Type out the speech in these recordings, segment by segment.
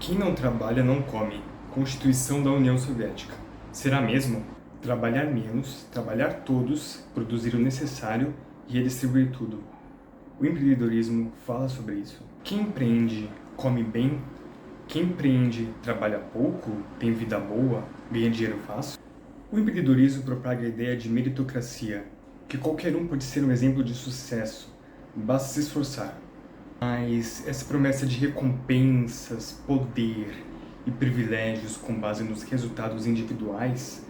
Quem não trabalha não come. Constituição da União Soviética. Será mesmo? Trabalhar menos, trabalhar todos, produzir o necessário e redistribuir tudo. O empreendedorismo fala sobre isso. Quem empreende come bem. Quem empreende trabalha pouco, tem vida boa, ganha dinheiro fácil. O empreendedorismo propaga a ideia de meritocracia, que qualquer um pode ser um exemplo de sucesso, basta se esforçar. Mas essa promessa de recompensas, poder e privilégios com base nos resultados individuais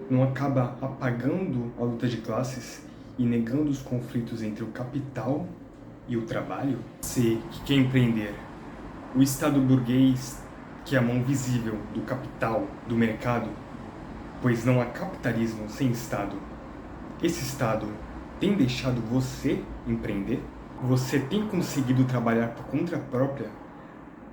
não acaba apagando a luta de classes e negando os conflitos entre o capital e o trabalho? Você que quer empreender, o Estado burguês, que é a mão visível do capital, do mercado, pois não há capitalismo sem Estado. Esse Estado tem deixado você empreender? Você tem conseguido trabalhar por conta própria?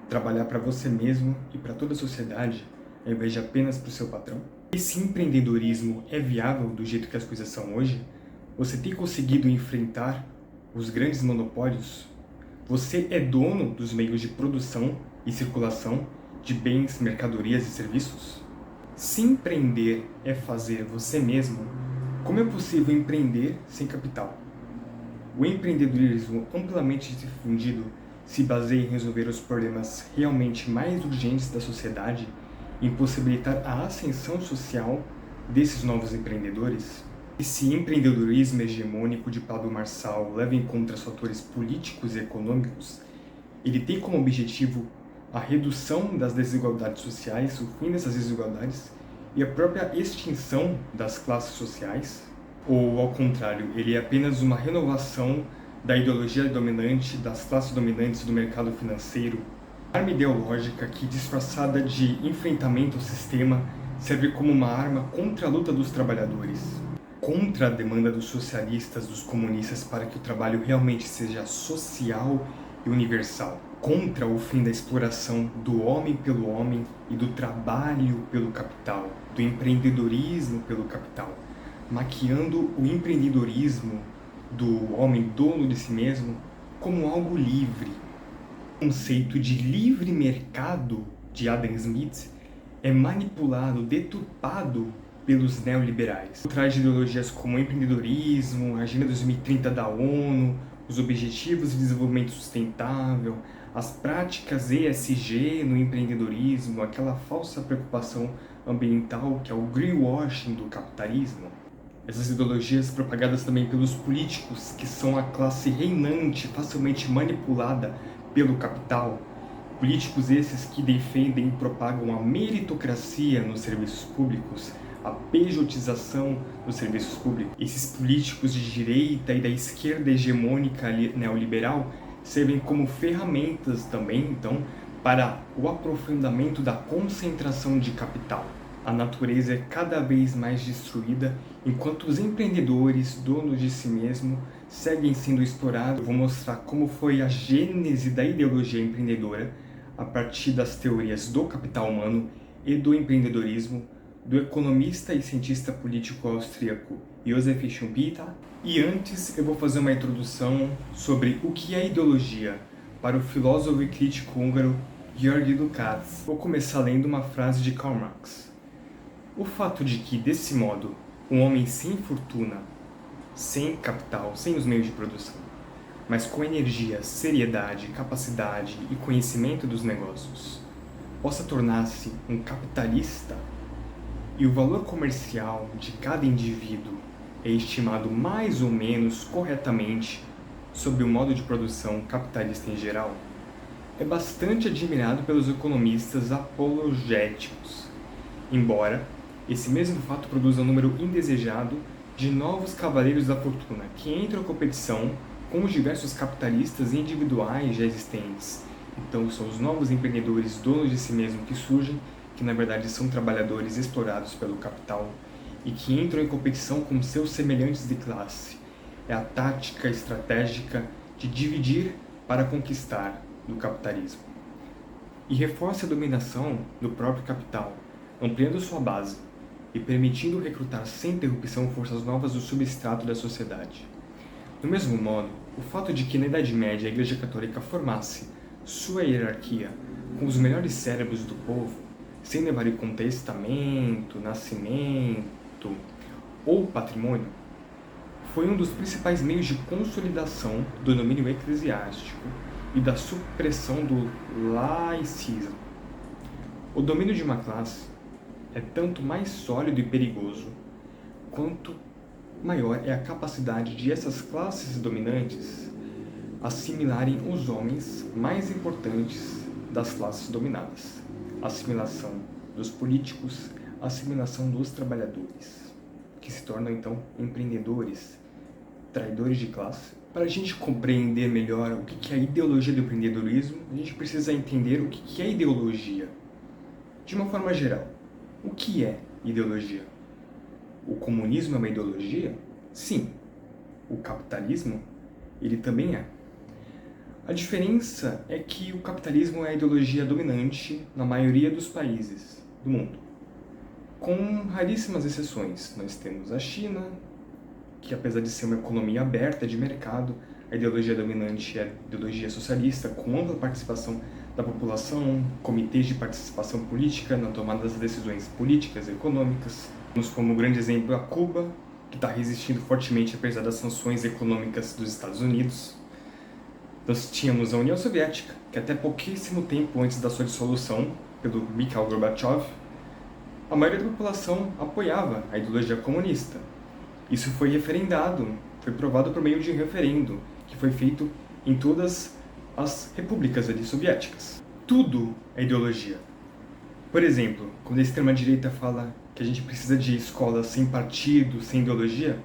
Trabalhar para você mesmo e para toda a sociedade, ao invés de apenas para o seu patrão? Esse empreendedorismo é viável do jeito que as coisas são hoje? Você tem conseguido enfrentar os grandes monopólios? Você é dono dos meios de produção e circulação de bens, mercadorias e serviços? Se empreender é fazer você mesmo, como é possível empreender sem capital? O empreendedorismo amplamente difundido se baseia em resolver os problemas realmente mais urgentes da sociedade e em possibilitar a ascensão social desses novos empreendedores? Esse empreendedorismo hegemônico de Pablo Marçal leva em conta os fatores políticos e econômicos. Ele tem como objetivo a redução das desigualdades sociais, o fim dessas desigualdades e a própria extinção das classes sociais? Ou, ao contrário, ele é apenas uma renovação da ideologia dominante, das classes dominantes do mercado financeiro? Arma ideológica que, disfarçada de enfrentamento ao sistema, serve como uma arma contra a luta dos trabalhadores, contra a demanda dos socialistas, dos comunistas, para que o trabalho realmente seja social e universal, contra o fim da exploração do homem pelo homem e do trabalho pelo capital, do empreendedorismo pelo capital, maquiando o empreendedorismo do homem dono de si mesmo como algo livre. O conceito de livre mercado de Adam Smith é manipulado, deturpado pelos neoliberais. Por trás de ideologias como o empreendedorismo, a Agenda 2030 da ONU, os Objetivos de Desenvolvimento Sustentável, as práticas ESG no empreendedorismo, aquela falsa preocupação ambiental que é o greenwashing do capitalismo. Essas ideologias propagadas também pelos políticos, que são a classe reinante, facilmente manipulada pelo capital. Políticos esses que defendem e propagam a meritocracia nos serviços públicos, a pejotização dos serviços públicos. Esses políticos de direita e da esquerda hegemônica neoliberal servem como ferramentas também, então, para o aprofundamento da concentração de capital. A natureza é cada vez mais destruída, enquanto os empreendedores, donos de si mesmo, seguem sendo explorados. Eu vou mostrar como foi a gênese da ideologia empreendedora a partir das teorias do capital humano e do empreendedorismo, do economista e cientista político austríaco Josef Schumpeter. E antes eu vou fazer uma introdução sobre o que é ideologia para o filósofo e crítico húngaro György Lukács. Vou começar lendo uma frase de Karl Marx. O fato de que, desse modo, um homem sem fortuna, sem capital, sem os meios de produção, mas com energia, seriedade, capacidade e conhecimento dos negócios, possa tornar-se um capitalista e o valor comercial de cada indivíduo é estimado mais ou menos corretamente sobre o modo de produção capitalista em geral, é bastante admirado pelos economistas apologéticos, embora esse mesmo fato produza um número indesejado de novos cavaleiros da fortuna que entram em competição com os diversos capitalistas individuais já existentes. Então são os novos empreendedores donos de si mesmos que surgem, que na verdade são trabalhadores explorados pelo capital e que entram em competição com seus semelhantes de classe. É a tática estratégica de dividir para conquistar do capitalismo. E reforça a dominação do próprio capital, ampliando sua base e permitindo recrutar sem interrupção forças novas do substrato da sociedade. Do mesmo modo, o fato de que na Idade Média a Igreja Católica formasse sua hierarquia com os melhores cérebros do povo, sem levar em conta testamento, nascimento ou patrimônio, foi um dos principais meios de consolidação do domínio eclesiástico e da supressão do laicismo. O domínio de uma classe é tanto mais sólido e perigoso quanto maior é a capacidade de essas classes dominantes assimilarem os homens mais importantes das classes dominadas. Assimilação dos políticos, assimilação dos trabalhadores, que se tornam então empreendedores, traidores de classe. Para a gente compreender melhor o que é a ideologia do empreendedorismo, a gente precisa entender o que é ideologia. De uma forma geral, o que é ideologia? O comunismo é uma ideologia? Sim. O capitalismo, ele também é. A diferença é que o capitalismo é a ideologia dominante na maioria dos países do mundo. Com raríssimas exceções, nós temos a China, que apesar de ser uma economia aberta de mercado, a ideologia dominante é a ideologia socialista, com ampla participação da população, comitês de participação política na tomada das decisões políticas e econômicas. Temos como grande exemplo a Cuba, que está resistindo fortemente apesar das sanções econômicas dos Estados Unidos. Nós tínhamos a União Soviética, que até pouquíssimo tempo antes da sua dissolução, pelo Mikhail Gorbachev, a maioria da população apoiava a ideologia comunista. Isso foi referendado, foi provado por meio de um referendo, que foi feito em todas as repúblicas ali soviéticas. Tudo é ideologia. Por exemplo, quando a extrema-direita fala que a gente precisa de escolas sem partido, sem ideologia,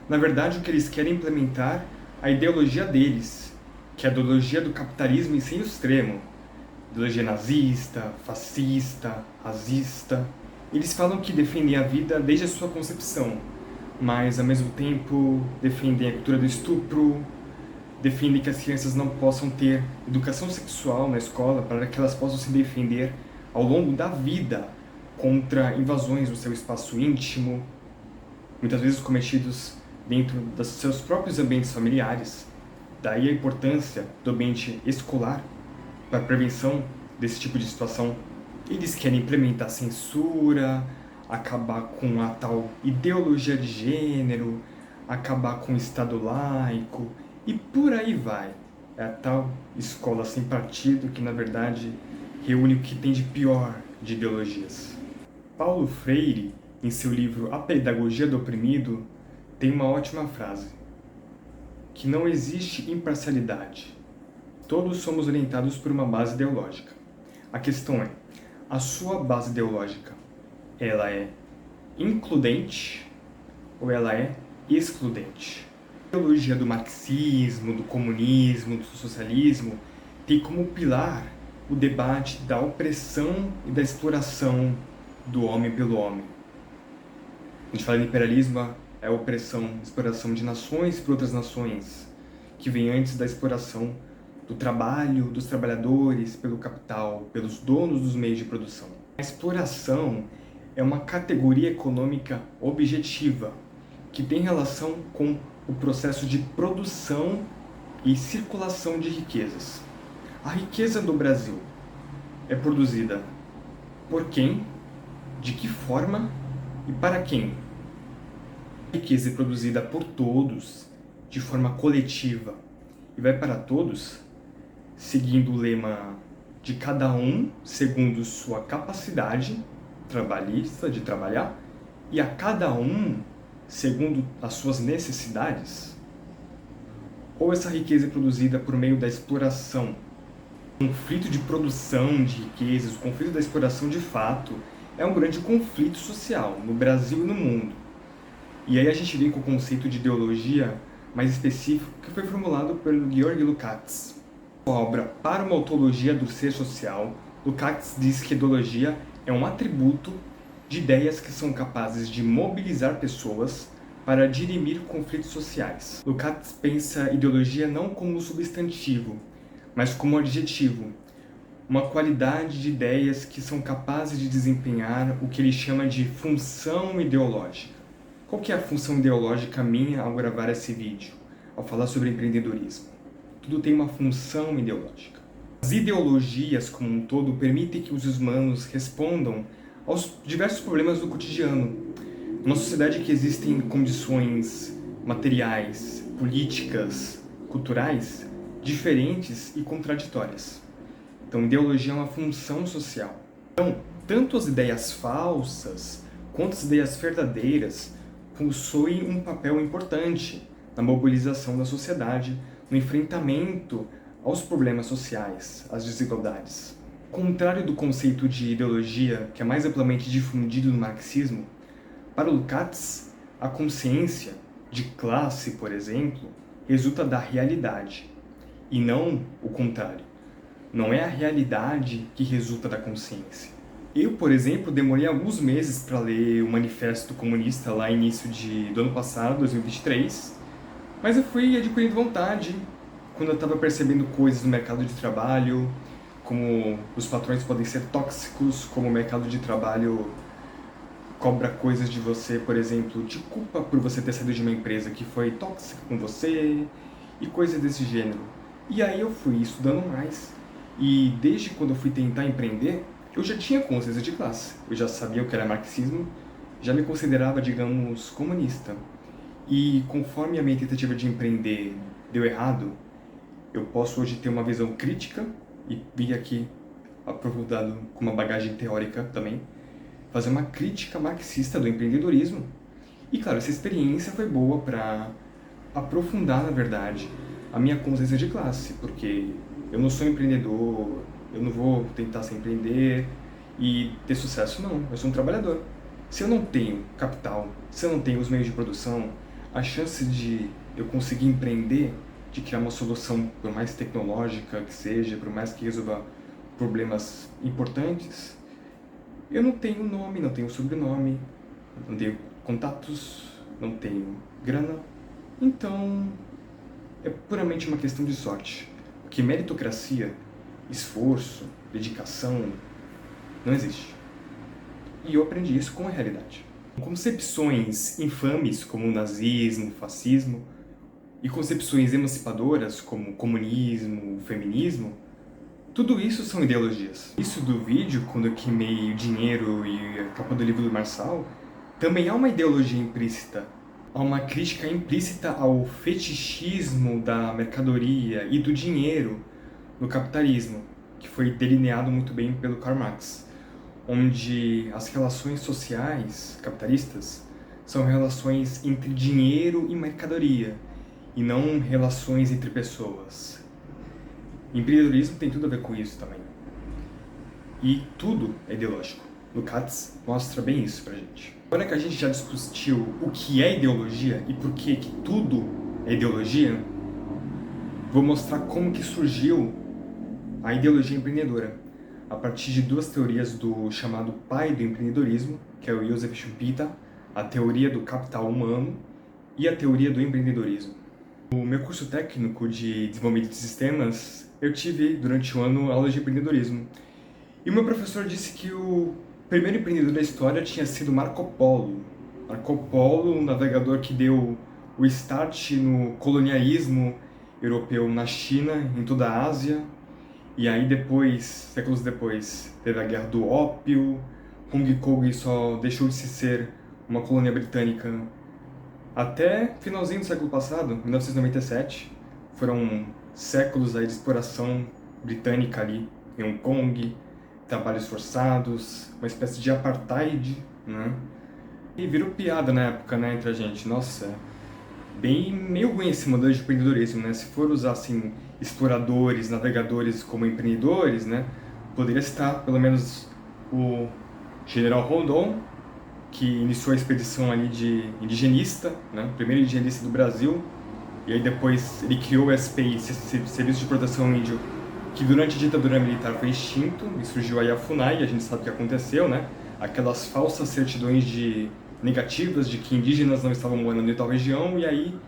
na verdade o que eles querem implementar é a ideologia deles, que é a ideologia do capitalismo em seu extremo. Ideologia nazista, fascista, racista. Eles falam que defendem a vida desde a sua concepção, mas ao mesmo tempo defendem a cultura do estupro, defendem que as crianças não possam ter educação sexual na escola para que elas possam se defender ao longo da vida contra invasões no seu espaço íntimo, muitas vezes cometidos dentro dos seus próprios ambientes familiares. Daí a importância do ambiente escolar para a prevenção desse tipo de situação. Eles querem implementar censura, acabar com a tal ideologia de gênero, acabar com o Estado laico e por aí vai. É a tal escola sem partido que, na verdade, reúne o que tem de pior de ideologias. Paulo Freire, em seu livro A Pedagogia do Oprimido, tem uma ótima frase: que não existe imparcialidade. Todos somos orientados por uma base ideológica. A questão é, a sua base ideológica, ela é includente ou ela é excludente? A ideologia do marxismo, do comunismo, do socialismo tem como pilar o debate da opressão e da exploração do homem pelo homem. A gente fala de imperialismo, é a opressão, exploração de nações por outras nações, que vem antes da exploração do trabalho, dos trabalhadores, pelo capital, pelos donos dos meios de produção. A exploração é uma categoria econômica objetiva, que tem relação com o processo de produção e circulação de riquezas. A riqueza do Brasil é produzida por quem, de que forma e para quem? A riqueza é produzida por todos, de forma coletiva, e vai para todos, seguindo o lema de cada um, segundo sua capacidade trabalhista de trabalhar, e a cada um, segundo as suas necessidades? Ou essa riqueza é produzida por meio da exploração? O conflito de produção de riquezas, o conflito da exploração de fato, é um grande conflito social no Brasil e no mundo. E aí a gente vem com o conceito de ideologia mais específico que foi formulado pelo Georg Lukács. Na obra Para uma Ontologia do Ser Social, Lukács diz que ideologia é um atributo de ideias que são capazes de mobilizar pessoas para dirimir conflitos sociais. Lukács pensa ideologia não como substantivo, mas como adjetivo, uma qualidade de ideias que são capazes de desempenhar o que ele chama de função ideológica. Qual que é a função ideológica minha ao gravar esse vídeo, ao falar sobre empreendedorismo? Tudo tem uma função ideológica. As ideologias, como um todo, permitem que os humanos respondam aos diversos problemas do cotidiano. Numa sociedade que existem condições materiais, políticas, culturais diferentes e contraditórias. Então, ideologia é uma função social. Então, tanto as ideias falsas quanto as ideias verdadeiras possuem um papel importante na mobilização da sociedade, no enfrentamento aos problemas sociais, às desigualdades. Ao contrário do conceito de ideologia, que é mais amplamente difundido no marxismo, para Lukács, a consciência de classe, por exemplo, resulta da realidade, e não o contrário. Não é a realidade que resulta da consciência. Eu, por exemplo, demorei alguns meses para ler o Manifesto Comunista lá início do ano passado, 2023, mas eu fui adquirindo vontade quando eu estava percebendo coisas no mercado de trabalho, como os patrões podem ser tóxicos, como o mercado de trabalho cobra coisas de você, por exemplo, te culpa por você ter saído de uma empresa que foi tóxica com você, e coisas desse gênero. E aí eu fui estudando mais, e desde quando eu fui tentar empreender, eu já tinha consciência de classe. Eu já sabia o que era marxismo, já me considerava, digamos, comunista. E conforme a minha tentativa de empreender deu errado, eu posso hoje ter uma visão crítica e vir aqui aprofundado com uma bagagem teórica também, fazer uma crítica marxista do empreendedorismo. E claro, essa experiência foi boa para aprofundar, na verdade, a minha consciência de classe, porque eu não sou empreendedor, eu não vou tentar se empreender e ter sucesso, não. Eu sou um trabalhador. Se eu não tenho capital, se eu não tenho os meios de produção, a chance de eu conseguir empreender, de criar uma solução, por mais tecnológica que seja, por mais que resolva problemas importantes, eu não tenho nome, não tenho sobrenome, não tenho contatos, não tenho grana. Então, é puramente uma questão de sorte. Porque meritocracia, esforço, dedicação, não existe. E eu aprendi isso com a realidade. Concepções infames como o nazismo, o fascismo, e concepções emancipadoras como o comunismo, o feminismo, tudo isso são ideologias. Isso do vídeo, quando eu queimei o dinheiro e a capa do livro do Marçal, também há uma ideologia implícita. Há uma crítica implícita ao fetichismo da mercadoria e do dinheiro no capitalismo, que foi delineado muito bem pelo Karl Marx, onde as relações sociais capitalistas são relações entre dinheiro e mercadoria, e não relações entre pessoas. Empreendedorismo tem tudo a ver com isso também. E tudo é ideológico. Lukács mostra bem isso pra gente. Agora que a gente já discutiu o que é ideologia e por que tudo é ideologia, vou mostrar como que surgiu a ideologia empreendedora, a partir de duas teorias do chamado pai do empreendedorismo, que é o Joseph Schumpeter, a teoria do capital humano e a teoria do empreendedorismo. No meu curso técnico de desenvolvimento de sistemas, eu tive, durante o ano, aulas de empreendedorismo. E o meu professor disse que o primeiro empreendedor da história tinha sido Marco Polo. Marco Polo, um navegador que deu o start no colonialismo europeu na China, em toda a Ásia. E aí depois, séculos depois, teve a Guerra do Ópio, Hong Kong só deixou de ser uma colônia britânica até finalzinho do século passado, 1997, foram séculos aí de exploração britânica ali em Hong Kong, trabalhos forçados, uma espécie de apartheid, né? E virou piada na época, né, entre a gente. Nossa, meio ruim esse modelo de empreendedorismo, né? Se for usar, assim, exploradores, navegadores como empreendedores, né? Poderia citar, pelo menos, o General Rondon, que iniciou a expedição ali de indigenista, né? Primeiro indigenista do Brasil, e aí depois ele criou o SPI, Serviço de Proteção Índio, que durante a ditadura militar foi extinto, e surgiu aí a FUNAI, e a gente sabe o que aconteceu, né? Aquelas falsas certidões negativas de que indígenas não estavam morando em tal região, e aí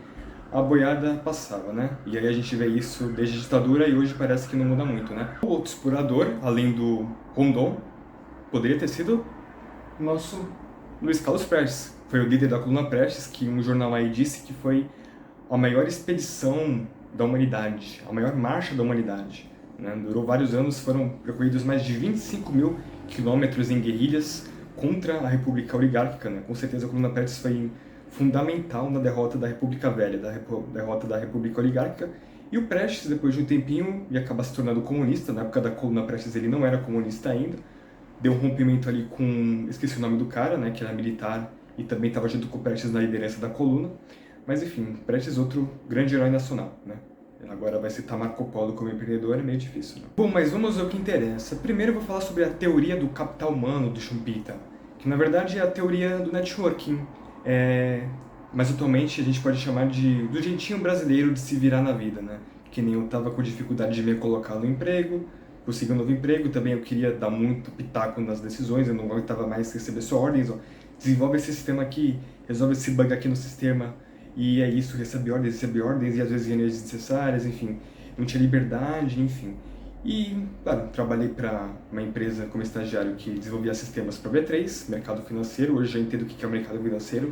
a boiada passava, né? E aí a gente vê isso desde a ditadura e hoje parece que não muda muito, né? O outro explorador, além do Rondon, poderia ter sido o nosso Luiz Carlos Prestes. Foi o líder da coluna Prestes, que um jornal aí disse que foi a maior expedição da humanidade, a maior marcha da humanidade. né? Durou vários anos, foram percorridos mais de 25 mil quilômetros em guerrilhas contra a República Oligárquica, né? Com certeza a Coluna Prestes foi fundamental na derrota da República Velha, derrota da República Oligárquica. E o Prestes, depois de um tempinho, ia acabar se tornando comunista. Na época da Coluna Prestes ele não era comunista ainda. Deu um rompimento ali com... esqueci o nome do cara, né? Que era militar e também estava junto com o Prestes na liderança da Coluna. Mas enfim, Prestes outro grande herói nacional, né? Agora vai citar Marco Polo como empreendedor, é meio difícil, né? Bom, mas vamos ao que interessa. Primeiro eu vou falar sobre a teoria do capital humano do Schumpeter, que na verdade é a teoria do networking, mas atualmente a gente pode chamar do jeitinho brasileiro de se virar na vida, né? Que nem eu tava com dificuldade de me colocar no emprego, consegui um novo emprego, também eu queria dar muito pitaco nas decisões, eu não aguentava mais receber só ordens, ó, desenvolve esse sistema aqui, resolve esse bug aqui no sistema, e é isso, recebe ordens, e às vezes reuniões desnecessárias, enfim, não tinha liberdade, enfim. E, claro, trabalhei para uma empresa como estagiário que desenvolvia sistemas para B3, mercado financeiro, hoje já entendo o que é o mercado financeiro.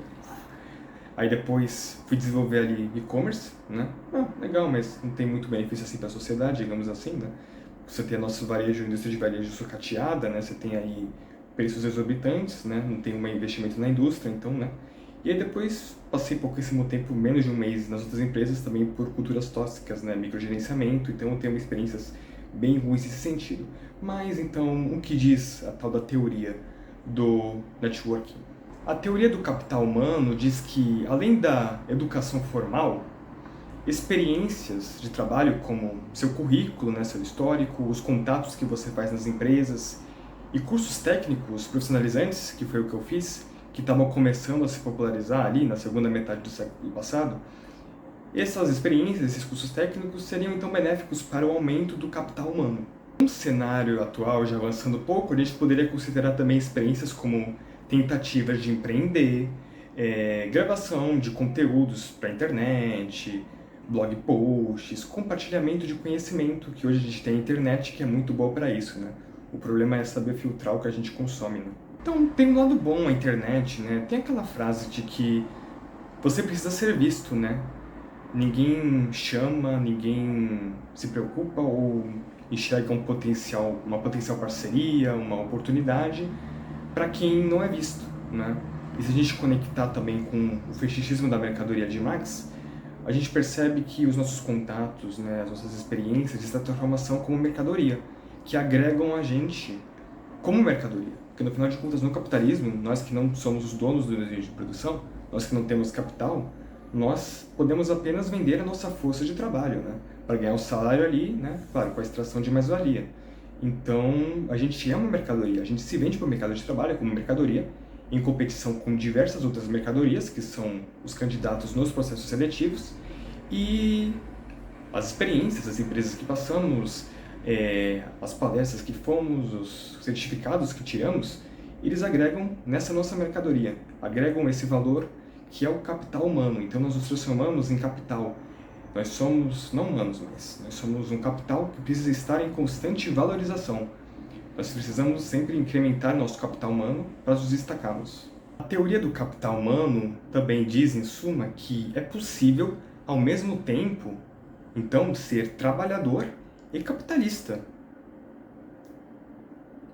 Aí depois fui desenvolver ali e-commerce, né? Legal, mas não tem muito benefício assim para a sociedade, digamos assim, né? Você tem a nossa varejo, indústria de varejo sucateada, né? Você tem aí preços exorbitantes, né? Não tem um investimento na indústria, então, né? E aí depois passei pouquíssimo tempo, menos de um mês, nas outras empresas também por culturas tóxicas, né? Microgerenciamento, então eu tenho experiências bem ruins nesse sentido. Mas então, o que diz a tal da teoria do networking? A teoria do capital humano diz que, além da educação formal, experiências de trabalho como seu currículo, né, seu histórico, os contatos que você faz nas empresas e cursos técnicos profissionalizantes, que foi o que eu fiz, que estavam começando a se popularizar ali na segunda metade do século passado, essas experiências, esses cursos técnicos seriam então benéficos para o aumento do capital humano. No cenário atual, já avançando um pouco, a gente poderia considerar também experiências como tentativas de empreender, gravação de conteúdos para a internet, blog posts, compartilhamento de conhecimento, que hoje a gente tem a internet que é muito boa para isso, né? O problema é saber filtrar o que a gente consome, né? Então tem um lado bom a internet, né? Tem aquela frase de que você precisa ser visto, né? Ninguém chama, ninguém se preocupa ou enxerga uma potencial parceria, uma oportunidade para quem não é visto, né? E se a gente conectar também com o fetichismo da mercadoria de Marx, a gente percebe que os nossos contatos, né, as nossas experiências, essa transformação como mercadoria, que agregam a gente como mercadoria. Porque no final de contas, no capitalismo, nós que não somos os donos do meio de produção, nós que não temos capital, nós podemos apenas vender a nossa força de trabalho, né? Para ganhar um salário ali, né? Claro, com a extração de mais-valia. Então, a gente é uma mercadoria, a gente se vende para o mercado de trabalho como mercadoria, em competição com diversas outras mercadorias, que são os candidatos nos processos seletivos, e as experiências, as empresas que passamos, as palestras que fomos, os certificados que tiramos, eles agregam nessa nossa mercadoria, agregam esse valor que é o capital humano. Então nós nos transformamos em capital. Nós somos, não humanos mais, nós somos um capital que precisa estar em constante valorização. Nós precisamos sempre incrementar nosso capital humano para nos destacarmos. A teoria do capital humano também diz, em suma, que é possível, ao mesmo tempo, então, ser trabalhador e capitalista.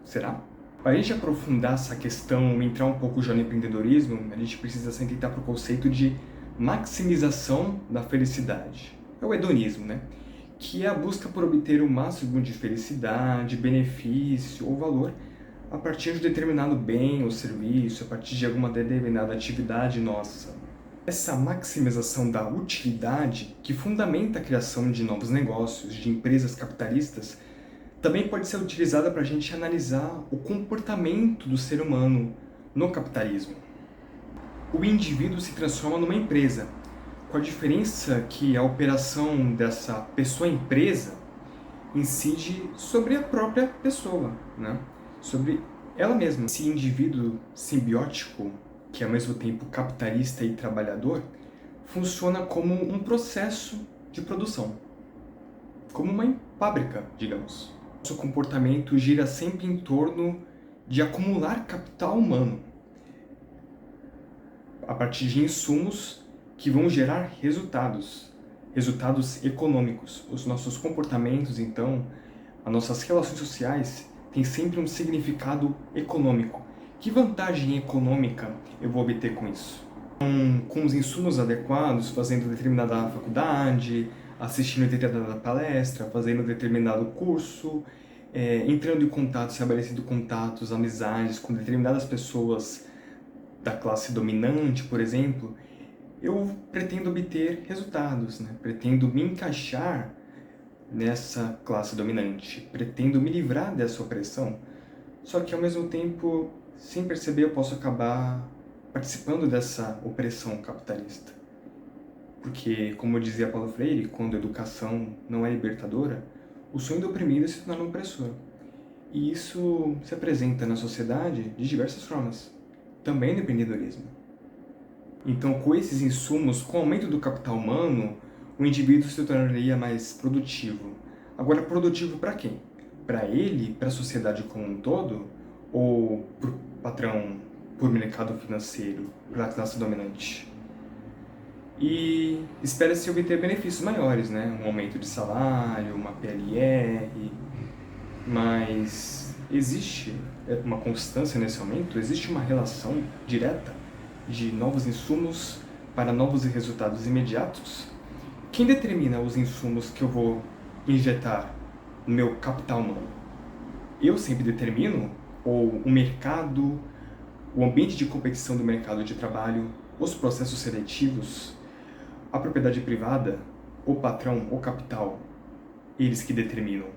Será? Para a gente aprofundar essa questão, entrar um pouco já no empreendedorismo, a gente precisa se atentar para o conceito de maximização da felicidade. É o hedonismo, né? Que é a busca por obter o máximo de felicidade, benefício ou valor a partir de determinado bem ou serviço, a partir de alguma determinada atividade nossa. Essa maximização da utilidade, que fundamenta a criação de novos negócios, de empresas capitalistas, também pode ser utilizada para a gente analisar o comportamento do ser humano no capitalismo. O indivíduo se transforma numa empresa, com a diferença que a operação dessa pessoa-empresa incide sobre a própria pessoa, né? Sobre ela mesma. Esse indivíduo simbiótico, que é ao mesmo tempo capitalista e trabalhador, funciona como um processo de produção, como uma fábrica, digamos. Nosso comportamento gira sempre em torno de acumular capital humano a partir de insumos que vão gerar resultados econômicos. Os nossos comportamentos, então, as nossas relações sociais têm sempre um significado econômico. Que vantagem econômica eu vou obter com isso? Com os insumos adequados, fazendo determinada faculdade, assistindo determinada palestra, fazendo determinado curso, entrando em contato, estabelecendo contatos, amizades com determinadas pessoas da classe dominante, por exemplo, eu pretendo obter resultados, né? Pretendo me encaixar nessa classe dominante, pretendo me livrar dessa opressão, só que ao mesmo tempo, sem perceber, eu posso acabar participando dessa opressão capitalista. Porque, como dizia Paulo Freire, quando a educação não é libertadora, o sonho do oprimido é se tornar um opressor. E isso se apresenta na sociedade de diversas formas, também no empreendedorismo. Então, com esses insumos, com o aumento do capital humano, o indivíduo se tornaria mais produtivo. Agora, produtivo para quem? Para ele, para a sociedade como um todo? Ou para o patrão, por mercado financeiro, para a classe dominante? E espera-se obter benefícios maiores, né? Um aumento de salário, uma PLR, mas existe uma constância nesse aumento? Existe uma relação direta de novos insumos para novos resultados imediatos? Quem determina os insumos que eu vou injetar no meu capital humano? Eu sempre determino? Ou o mercado, o ambiente de competição do mercado de trabalho, os processos seletivos, a propriedade privada, o patrão, o capital, eles que determinam?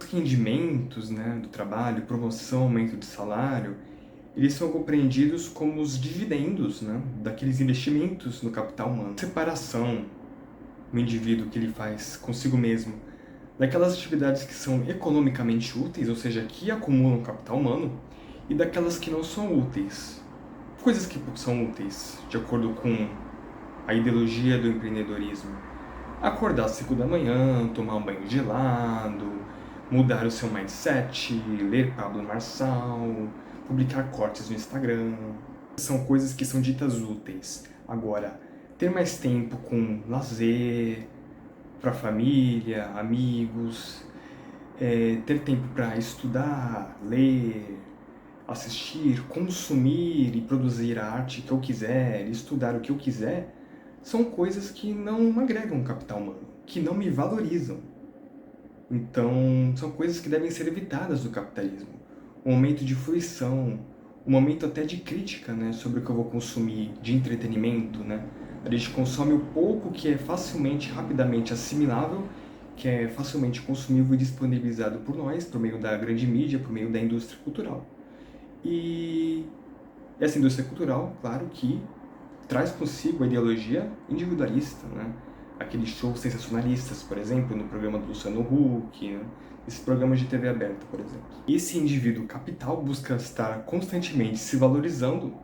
Os rendimentos, né, do trabalho, promoção, aumento de salário, eles são compreendidos como os dividendos, né, daqueles investimentos no capital humano. Separação no indivíduo que ele faz consigo mesmo daquelas atividades que são economicamente úteis, ou seja, que acumulam capital humano, e daquelas que não são úteis. Coisas que são úteis, de acordo com a ideologia do empreendedorismo. Acordar às 5 da manhã, tomar um banho gelado, mudar o seu mindset, ler Pablo Marçal, publicar cortes no Instagram. São coisas que são ditas úteis. Agora, ter mais tempo com lazer, para família, amigos, ter tempo para estudar, ler, assistir, consumir e produzir a arte que eu quiser, estudar o que eu quiser, são coisas que não agregam capital humano, que não me valorizam. Então, são coisas que devem ser evitadas do capitalismo. Um momento de fruição, um momento até de crítica, né, sobre o que eu vou consumir, de entretenimento, né? A gente consome o pouco que é facilmente, rapidamente assimilável, que é facilmente consumível e disponibilizado por nós, por meio da grande mídia, por meio da indústria cultural. E essa indústria cultural, claro que traz consigo a ideologia individualista, né? Aqueles shows sensacionalistas, por exemplo, no programa do Luciano Huck, né? Esses programas de TV aberta, por exemplo. Esse indivíduo capital busca estar constantemente se valorizando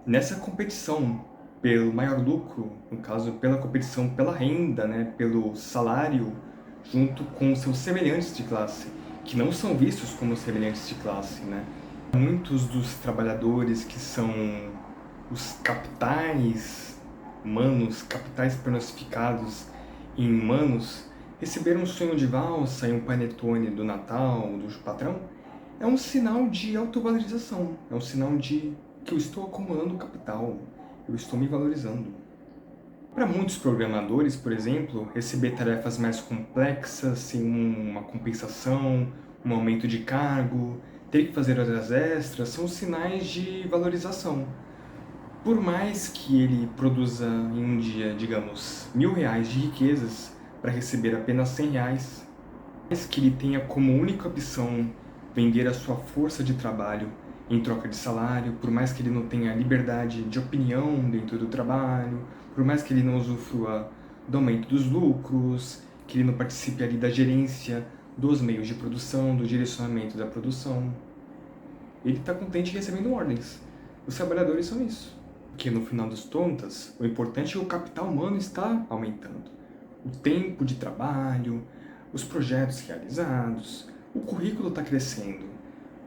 nessa competição pelo maior lucro, no caso, pela competição pela renda, né? Pelo salário, junto com seus semelhantes de classe, que não são vistos como semelhantes de classe, né? Muitos dos trabalhadores que são os capitais humanos, capitais personificados em humanos, receber um sonho de valsa e um panetone do Natal, do patrão, é um sinal de autovalorização, é um sinal de que eu estou acumulando capital, eu estou me valorizando. Para muitos programadores, por exemplo, receber tarefas mais complexas, sem uma compensação, um aumento de cargo, ter que fazer horas extras, são sinais de valorização. Por mais que ele produza em um dia, digamos, R$1.000 de riquezas para receber apenas R$100, mais que ele tenha como única opção vender a sua força de trabalho em troca de salário, por mais que ele não tenha liberdade de opinião dentro do trabalho, por mais que ele não usufrua do aumento dos lucros, que ele não participe ali da gerência dos meios de produção, do direcionamento da produção, ele está contente recebendo ordens. Os trabalhadores são isso. Porque no final das contas, o importante é que o capital humano está aumentando. O tempo de trabalho, os projetos realizados, o currículo está crescendo.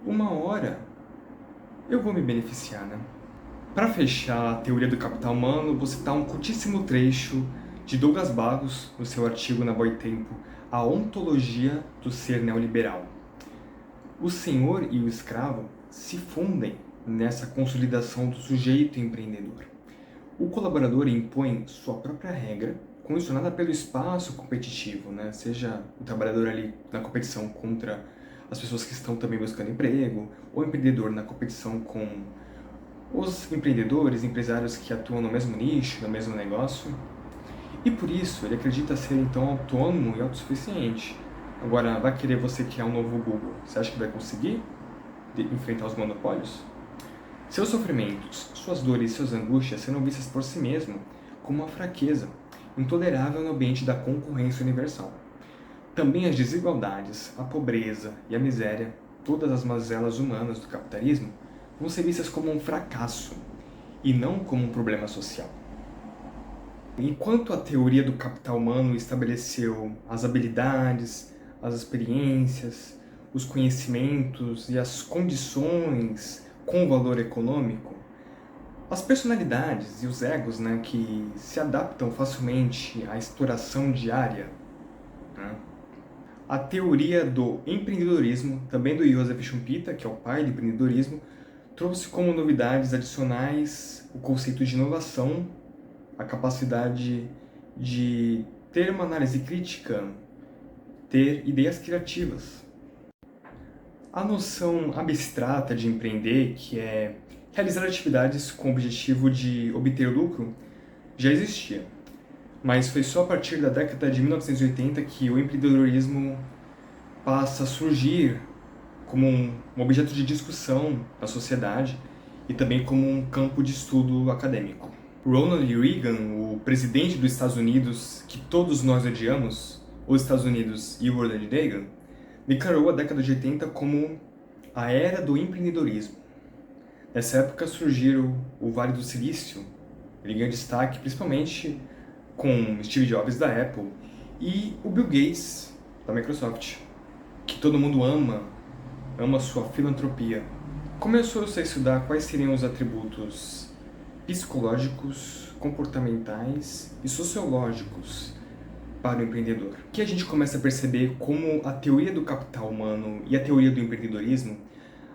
Uma hora eu vou me beneficiar, né? Para fechar a teoria do capital humano, vou citar um curtíssimo trecho de Douglas Barros, no seu artigo na Boitempo, A Ontologia do Ser Neoliberal. O senhor e o escravo se fundem nessa consolidação do sujeito empreendedor. O colaborador impõe sua própria regra, condicionada pelo espaço competitivo, né? Seja o trabalhador ali na competição contra as pessoas que estão também buscando emprego, ou o empreendedor na competição com os empreendedores, empresários que atuam no mesmo nicho, no mesmo negócio. E por isso ele acredita ser então autônomo e autossuficiente. Agora, vai querer você criar um novo Google? Você acha que vai conseguir enfrentar os monopólios? Seus sofrimentos, suas dores e suas angústias serão vistas por si mesmo como uma fraqueza intolerável no ambiente da concorrência universal. Também as desigualdades, a pobreza e a miséria, todas as mazelas humanas do capitalismo, vão ser vistas como um fracasso e não como um problema social. Enquanto a teoria do capital humano estabeleceu as habilidades, as experiências, os conhecimentos e as condições com valor econômico, as personalidades e os egos, né, que se adaptam facilmente à exploração diária, né? A teoria do empreendedorismo, também do Joseph Schumpeter, que é o pai do empreendedorismo, trouxe como novidades adicionais o conceito de inovação, a capacidade de ter uma análise crítica, ter ideias criativas. A noção abstrata de empreender, que é realizar atividades com o objetivo de obter lucro, já existia. Mas foi só a partir da década de 1980 que o empreendedorismo passa a surgir como um objeto de discussão na sociedade e também como um campo de estudo acadêmico. Ronald Reagan, o presidente dos Estados Unidos, que todos nós odiamos, os Estados Unidos e o Ronald Reagan, declarou a década de 80 como a era do empreendedorismo. Nessa época surgiu o Vale do Silício, ele ganhou destaque principalmente com Steve Jobs da Apple e o Bill Gates da Microsoft, que todo mundo ama sua filantropia. Começou-se a estudar quais seriam os atributos psicológicos, comportamentais e sociológicos para o empreendedor. Que a gente começa a perceber como a teoria do capital humano e a teoria do empreendedorismo,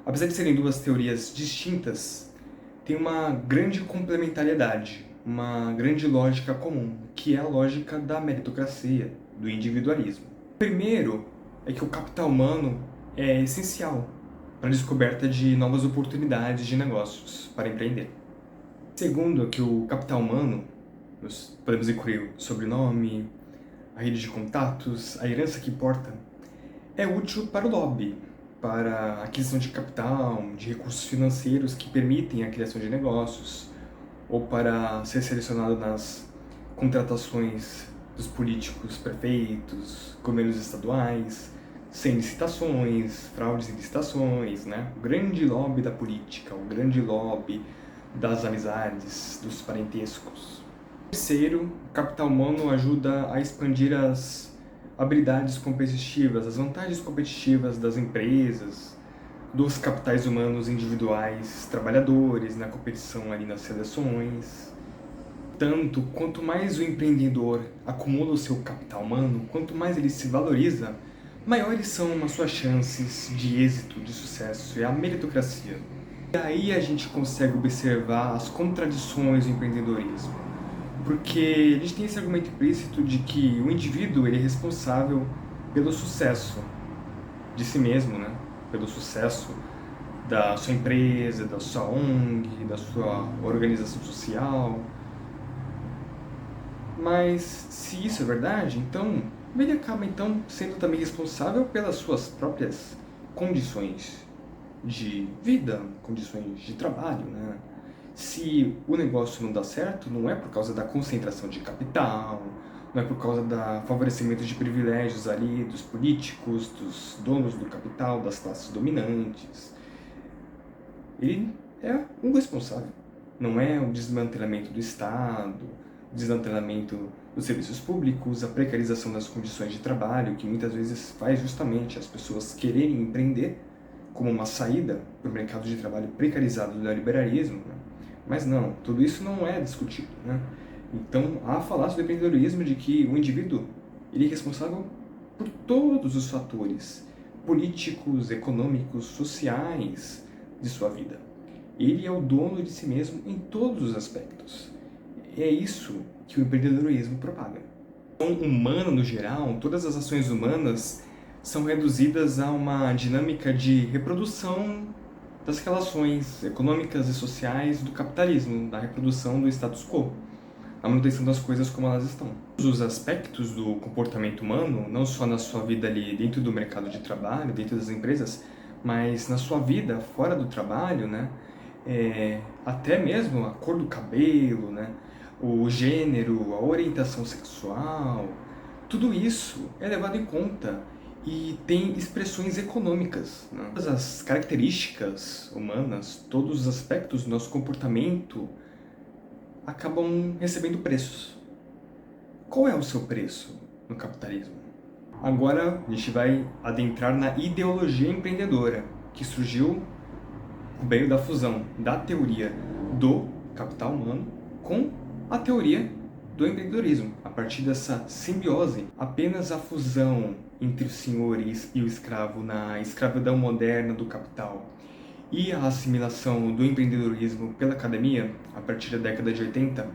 apesar de serem duas teorias distintas, têm uma grande complementariedade, uma grande lógica comum, que é a lógica da meritocracia, do individualismo. Primeiro é que o capital humano é essencial para a descoberta de novas oportunidades de negócios para empreender. Segundo é que o capital humano, nós podemos incluir o sobrenome, a rede de contatos, a herança que porta, é útil para o lobby, para a aquisição de capital, de recursos financeiros que permitem a criação de negócios, ou para ser selecionado nas contratações dos políticos, prefeitos, governos estaduais, sem licitações, fraudes em licitações, né? O grande lobby da política, o grande lobby das amizades, dos parentescos. Terceiro, o capital humano ajuda a expandir as habilidades competitivas, as vantagens competitivas das empresas, dos capitais humanos individuais, trabalhadores, na competição ali nas seleções. Tanto, quanto mais o empreendedor acumula o seu capital humano, quanto mais ele se valoriza, maiores são as suas chances de êxito, de sucesso, é a meritocracia. E aí a gente consegue observar as contradições do empreendedorismo. Porque a gente tem esse argumento implícito de que o indivíduo ele é responsável pelo sucesso de si mesmo, né? Pelo sucesso da sua empresa, da sua ONG, da sua organização social. Mas se isso é verdade, então ele acaba então sendo também responsável pelas suas próprias condições de vida, condições de trabalho, né? Se o negócio não dá certo, não é por causa da concentração de capital, não é por causa do favorecimento de privilégios ali dos políticos, dos donos do capital, das classes dominantes. Ele é um responsável. Não é o desmantelamento do Estado, o desmantelamento dos serviços públicos, a precarização das condições de trabalho, que muitas vezes faz justamente as pessoas quererem empreender como uma saída para o mercado de trabalho precarizado do neoliberalismo, né? Mas não, tudo isso não é discutido, né? Então, há a falácia do empreendedorismo de que o indivíduo ele é responsável por todos os fatores políticos, econômicos, sociais de sua vida. Ele é o dono de si mesmo em todos os aspectos. É isso que o empreendedorismo propaga. O humano, no geral, todas as ações humanas são reduzidas a uma dinâmica de reprodução das relações econômicas e sociais do capitalismo, da reprodução do status quo, a manutenção das coisas como elas estão. Todos os aspectos do comportamento humano, não só na sua vida ali dentro do mercado de trabalho, dentro das empresas, mas na sua vida fora do trabalho, né? Até mesmo a cor do cabelo, né? O gênero, a orientação sexual, tudo isso é levado em conta e tem expressões econômicas, né? Todas as características humanas, todos os aspectos do nosso comportamento acabam recebendo preços. Qual é o seu preço no capitalismo? Agora a gente vai adentrar na ideologia empreendedora, que surgiu por meio da fusão da teoria do capital humano com a teoria do empreendedorismo. A partir dessa simbiose, apenas a fusão entre o senhor e o escravo na escravidão moderna do capital e a assimilação do empreendedorismo pela academia, a partir da década de 80,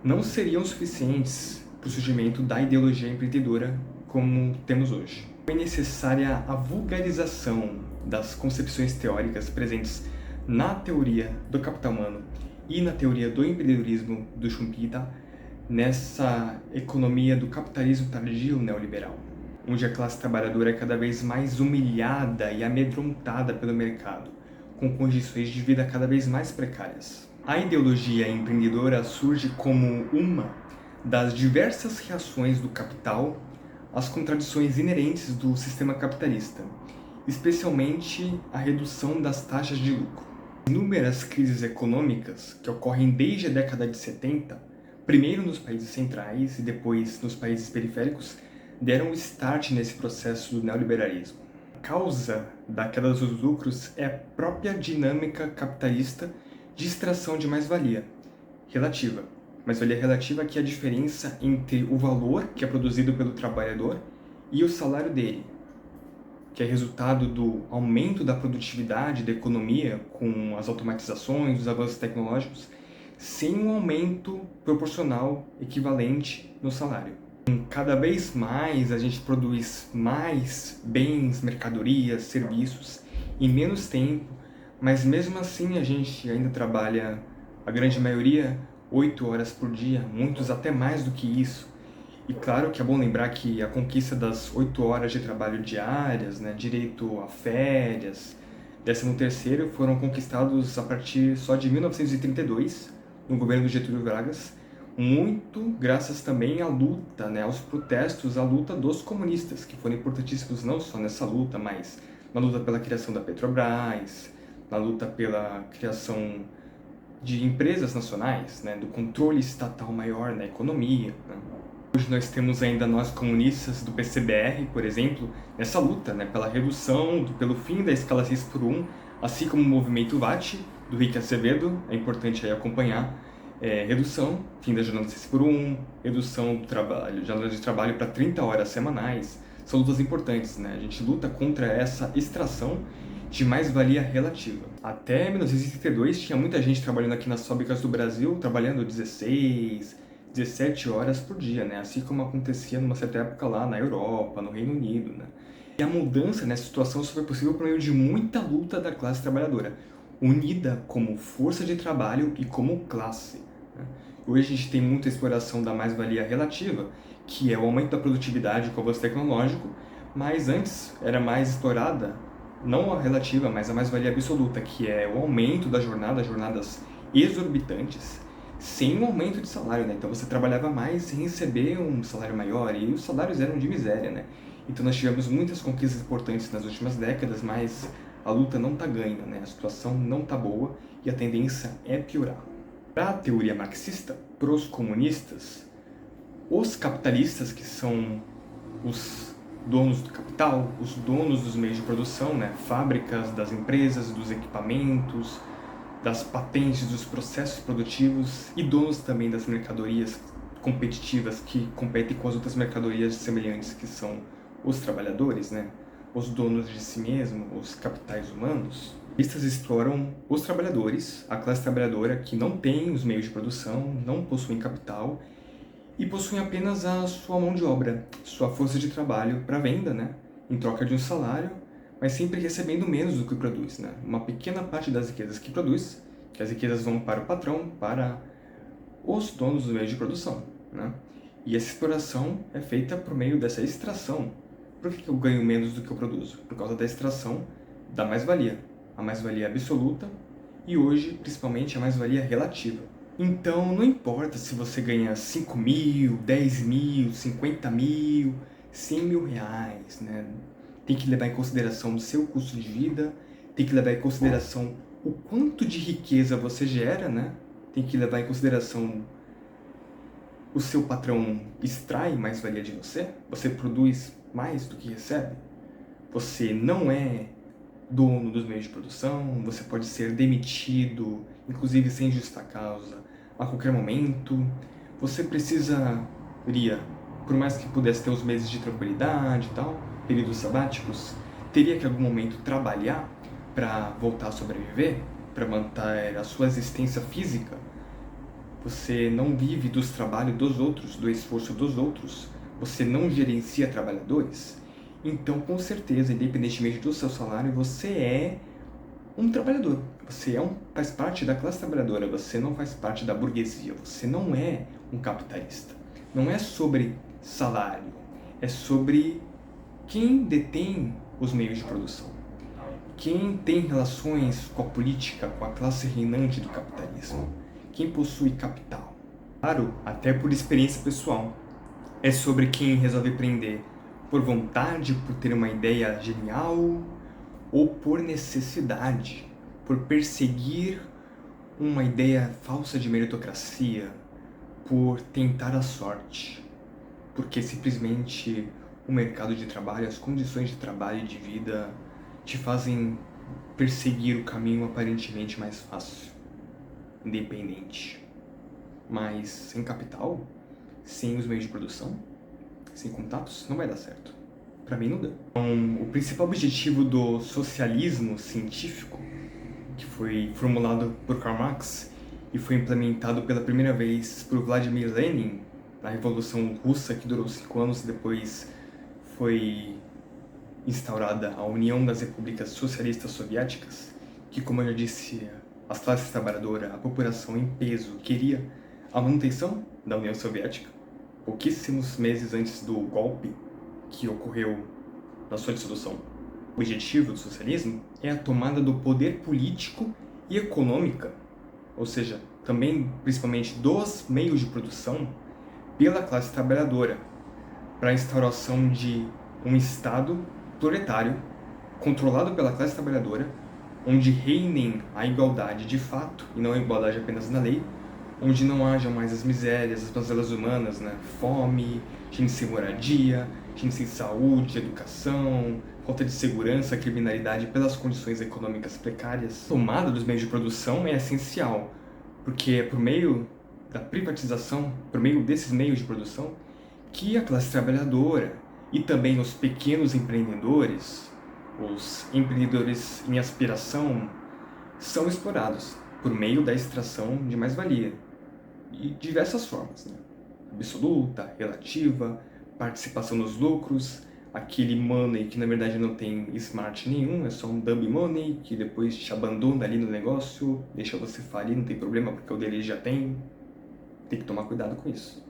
não seriam suficientes para o surgimento da ideologia empreendedora como temos hoje. Foi necessária a vulgarização das concepções teóricas presentes na teoria do capital humano e na teoria do empreendedorismo do Schumpeter, nessa economia do capitalismo tardio neoliberal, onde a classe trabalhadora é cada vez mais humilhada e amedrontada pelo mercado, com condições de vida cada vez mais precárias. A ideologia empreendedora surge como uma das diversas reações do capital às contradições inerentes do sistema capitalista, especialmente a redução das taxas de lucro. Inúmeras crises econômicas que ocorrem desde a década de 70, primeiro nos países centrais e depois nos países periféricos, deram start nesse processo do neoliberalismo. A causa da queda dos lucros é a própria dinâmica capitalista de extração de mais-valia relativa. Mais-valia relativa que é a diferença entre o valor que é produzido pelo trabalhador e o salário dele, que é resultado do aumento da produtividade da economia com as automatizações, os avanços tecnológicos, sem um aumento proporcional equivalente no salário. Cada vez mais a gente produz mais bens, mercadorias, serviços em menos tempo, mas mesmo assim a gente ainda trabalha, a grande maioria, 8 horas por dia, muitos até mais do que isso. E claro que é bom lembrar que a conquista das 8 horas de trabalho diárias, né, direito a férias, 13º foram conquistados a partir só de 1932, no governo do Getúlio Vargas, muito graças também à luta, né, aos protestos, à luta dos comunistas, que foram importantíssimos não só nessa luta, mas na luta pela criação da Petrobras, na luta pela criação de empresas nacionais, né, do controle estatal maior na economia, né. Hoje nós temos ainda nós comunistas do PCBR, por exemplo, nessa luta, né, pela redução, pelo fim da escala 6x1, assim como o movimento VAT, do Rick Acevedo, é importante aí acompanhar, redução, fim da jornada 6x1, redução do trabalho, jornada de trabalho para 30 horas semanais, são lutas importantes, né? A gente luta contra essa extração de mais-valia relativa. Até 1932 tinha muita gente trabalhando aqui nas fábricas do Brasil, trabalhando 16, 17 horas por dia, né? Assim como acontecia numa certa época lá na Europa, no Reino Unido, né? E a mudança nessa situação só foi possível por meio de muita luta da classe trabalhadora, unida como força de trabalho e como classe, né? Hoje a gente tem muita exploração da mais-valia relativa, que é o aumento da produtividade com o avanço tecnológico, mas antes era mais explorada, não a relativa, mas a mais-valia absoluta, que é o aumento da jornada, jornadas exorbitantes, sem um aumento de salário, né? Então você trabalhava mais sem receber um salário maior e os salários eram de miséria, né? Então nós tivemos muitas conquistas importantes nas últimas décadas, mas a luta não está ganha, né? A situação não está boa e a tendência é piorar. Para a teoria marxista, para os comunistas, os capitalistas, que são os donos do capital, os donos dos meios de produção, né? Fábricas, das empresas, dos equipamentos, das patentes, dos processos produtivos e donos também das mercadorias competitivas que competem com as outras mercadorias semelhantes, que são os trabalhadores, né? Os donos de si mesmo, os capitais humanos. Listas exploram os trabalhadores, a classe trabalhadora que não tem os meios de produção, não possuem capital e possuem apenas a sua mão de obra, sua força de trabalho para venda, né? Em troca de um salário, mas sempre recebendo menos do que produz, né? Uma pequena parte das riquezas que produz, que as riquezas vão para o patrão, para os donos do meio de produção, né? E essa exploração é feita por meio dessa extração. Por que eu ganho menos do que eu produzo? Por causa da extração da mais-valia. A mais-valia absoluta e hoje, principalmente, a mais-valia relativa. Então, não importa se você ganha 5 mil, 10 mil, 50 mil, 100 mil reais, né? Tem que levar em consideração o seu custo de vida, tem que levar em consideração o quanto de riqueza você gera, né? Tem que levar em consideração o seu patrão extrai mais-valia de você, você produz mais do que recebe, você não é dono dos meios de produção, você pode ser demitido, inclusive sem justa causa, a qualquer momento. Você precisaria, por mais que pudesse ter os meses de tranquilidade e tal, períodos sabáticos, teria que em algum momento trabalhar para voltar a sobreviver, para manter a sua existência física. Você não vive dos trabalhos dos outros, do esforço dos outros. Você não gerencia trabalhadores. Então, com certeza, independentemente do seu salário, você é um trabalhador. Você faz parte da classe trabalhadora. Você não faz parte da burguesia. Você não é um capitalista. Não é sobre salário. É sobre quem detém os meios de produção. Quem tem relações com a política, com a classe reinante do capitalismo. Quem possui capital. Claro, até por experiência pessoal. É sobre quem resolve empreender por vontade, por ter uma ideia genial, ou por necessidade, por perseguir uma ideia falsa de meritocracia, por tentar a sorte, porque simplesmente o mercado de trabalho, as condições de trabalho e de vida te fazem perseguir o caminho aparentemente mais fácil, independente. Mas sem capital, sem os meios de produção, sem contatos, não vai dar certo. Para mim não dá. Então, o principal objetivo do socialismo científico, que foi formulado por Karl Marx e foi implementado pela primeira vez por Vladimir Lenin na Revolução Russa, que durou 5 anos, depois foi instaurada a União das Repúblicas Socialistas Soviéticas, que, como eu já disse, as classes trabalhadoras, a população em peso queria a manutenção da União Soviética, pouquíssimos meses antes do golpe que ocorreu na sua dissolução. O objetivo do socialismo é a tomada do poder político e econômica, ou seja, também principalmente dos meios de produção, pela classe trabalhadora, para a instauração de um Estado proletário, controlado pela classe trabalhadora, onde reinem a igualdade de fato, e não a igualdade apenas na lei, onde não haja mais as misérias, as mazelas humanas, né? Fome, gente sem moradia, gente sem saúde, educação, falta de segurança, criminalidade pelas condições econômicas precárias. A tomada dos meios de produção é essencial, porque é por meio da privatização, por meio desses meios de produção, que a classe trabalhadora e também os pequenos empreendedores, os empreendedores em aspiração, são explorados por meio da extração de mais-valia. E diversas formas, né? Absoluta, relativa, participação nos lucros, aquele money que na verdade não tem smart nenhum, é só um dumb money que depois te abandona ali no negócio, deixa você falir, não tem problema porque o dele já tem. Tem que tomar cuidado com isso.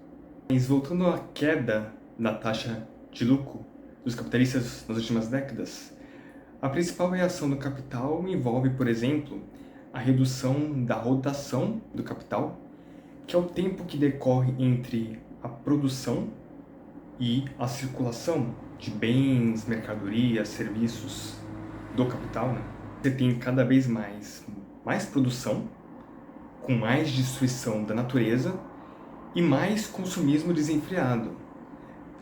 Mas voltando à queda da taxa de lucro dos capitalistas nas últimas décadas, a principal reação do capital envolve, por exemplo, a redução da rotação do capital, que é o tempo que decorre entre a produção e a circulação de bens, mercadorias, serviços do capital, né? Você tem cada vez mais produção, com mais destruição da natureza e mais consumismo desenfreado.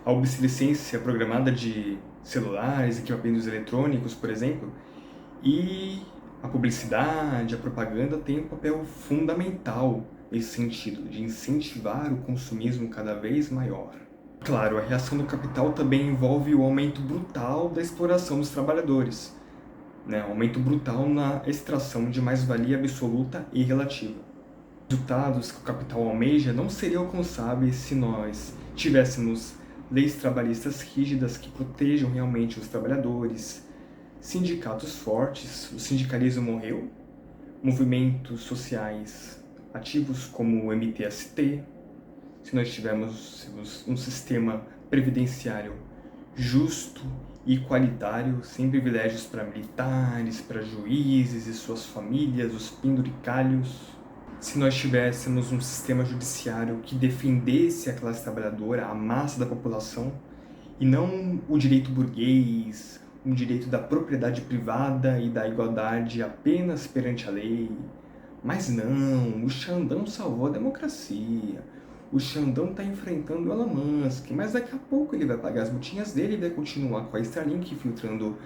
A obsolescência programada de celulares, equipamentos eletrônicos, por exemplo, e a publicidade, a propaganda tem um papel fundamental nesse sentido, de incentivar o consumismo cada vez maior. Claro, a reação do capital também envolve o aumento brutal da exploração dos trabalhadores, né? Aumento brutal na extração de mais-valia absoluta e relativa. Os resultados que o capital almeja não seriam alcançáveis se nós tivéssemos leis trabalhistas rígidas que protejam realmente os trabalhadores, sindicatos fortes, o sindicalismo morreu, movimentos sociais ativos como o MTST, se nós tivermos um sistema previdenciário justo e igualitário, sem privilégios para militares, para juízes e suas famílias, os penduricalhos, se nós tivéssemos um sistema judiciário que defendesse a classe trabalhadora, a massa da população, e não o direito burguês, um direito da propriedade privada e da igualdade apenas perante a lei. Mas não, o Xandão salvou a democracia. O Xandão está enfrentando o Elon Musk, mas daqui a pouco ele vai pagar as botinhas dele e vai continuar com a Starlink filtrando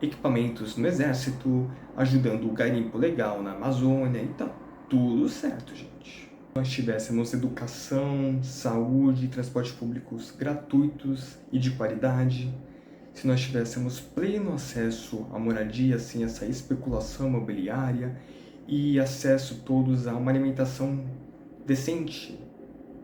equipamentos no exército, ajudando o garimpo legal na Amazônia e tá tudo certo, gente. Se nós tivéssemos educação, saúde e transportes públicos gratuitos e de qualidade, se nós tivéssemos pleno acesso à moradia sem essa especulação imobiliária e acesso todos a uma alimentação decente,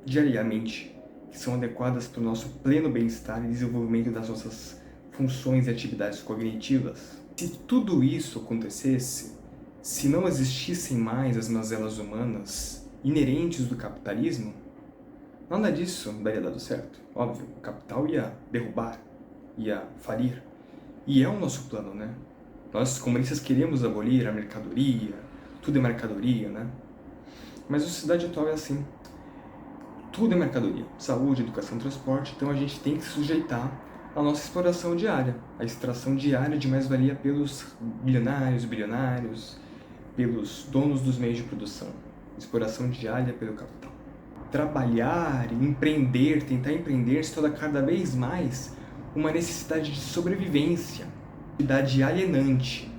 diariamente, que são adequadas para o nosso pleno bem-estar e desenvolvimento das nossas funções e atividades cognitivas. Se tudo isso acontecesse, se não existissem mais as mazelas humanas inerentes do capitalismo, nada disso daria dado certo. Óbvio, o capital ia derrubar, ia falir. E é o nosso plano, né? Nós, comunistas, queremos abolir a mercadoria, tudo é mercadoria, né? Mas a sociedade atual é assim. Tudo é mercadoria. Saúde, educação, transporte. Então a gente tem que se sujeitar à nossa exploração diária. A extração diária de mais-valia pelos bilionários, pelos donos dos meios de produção. Exploração diária pelo capital. Trabalhar, empreender, tentar empreender se torna cada vez mais uma necessidade de sobrevivência, necessidade alienante,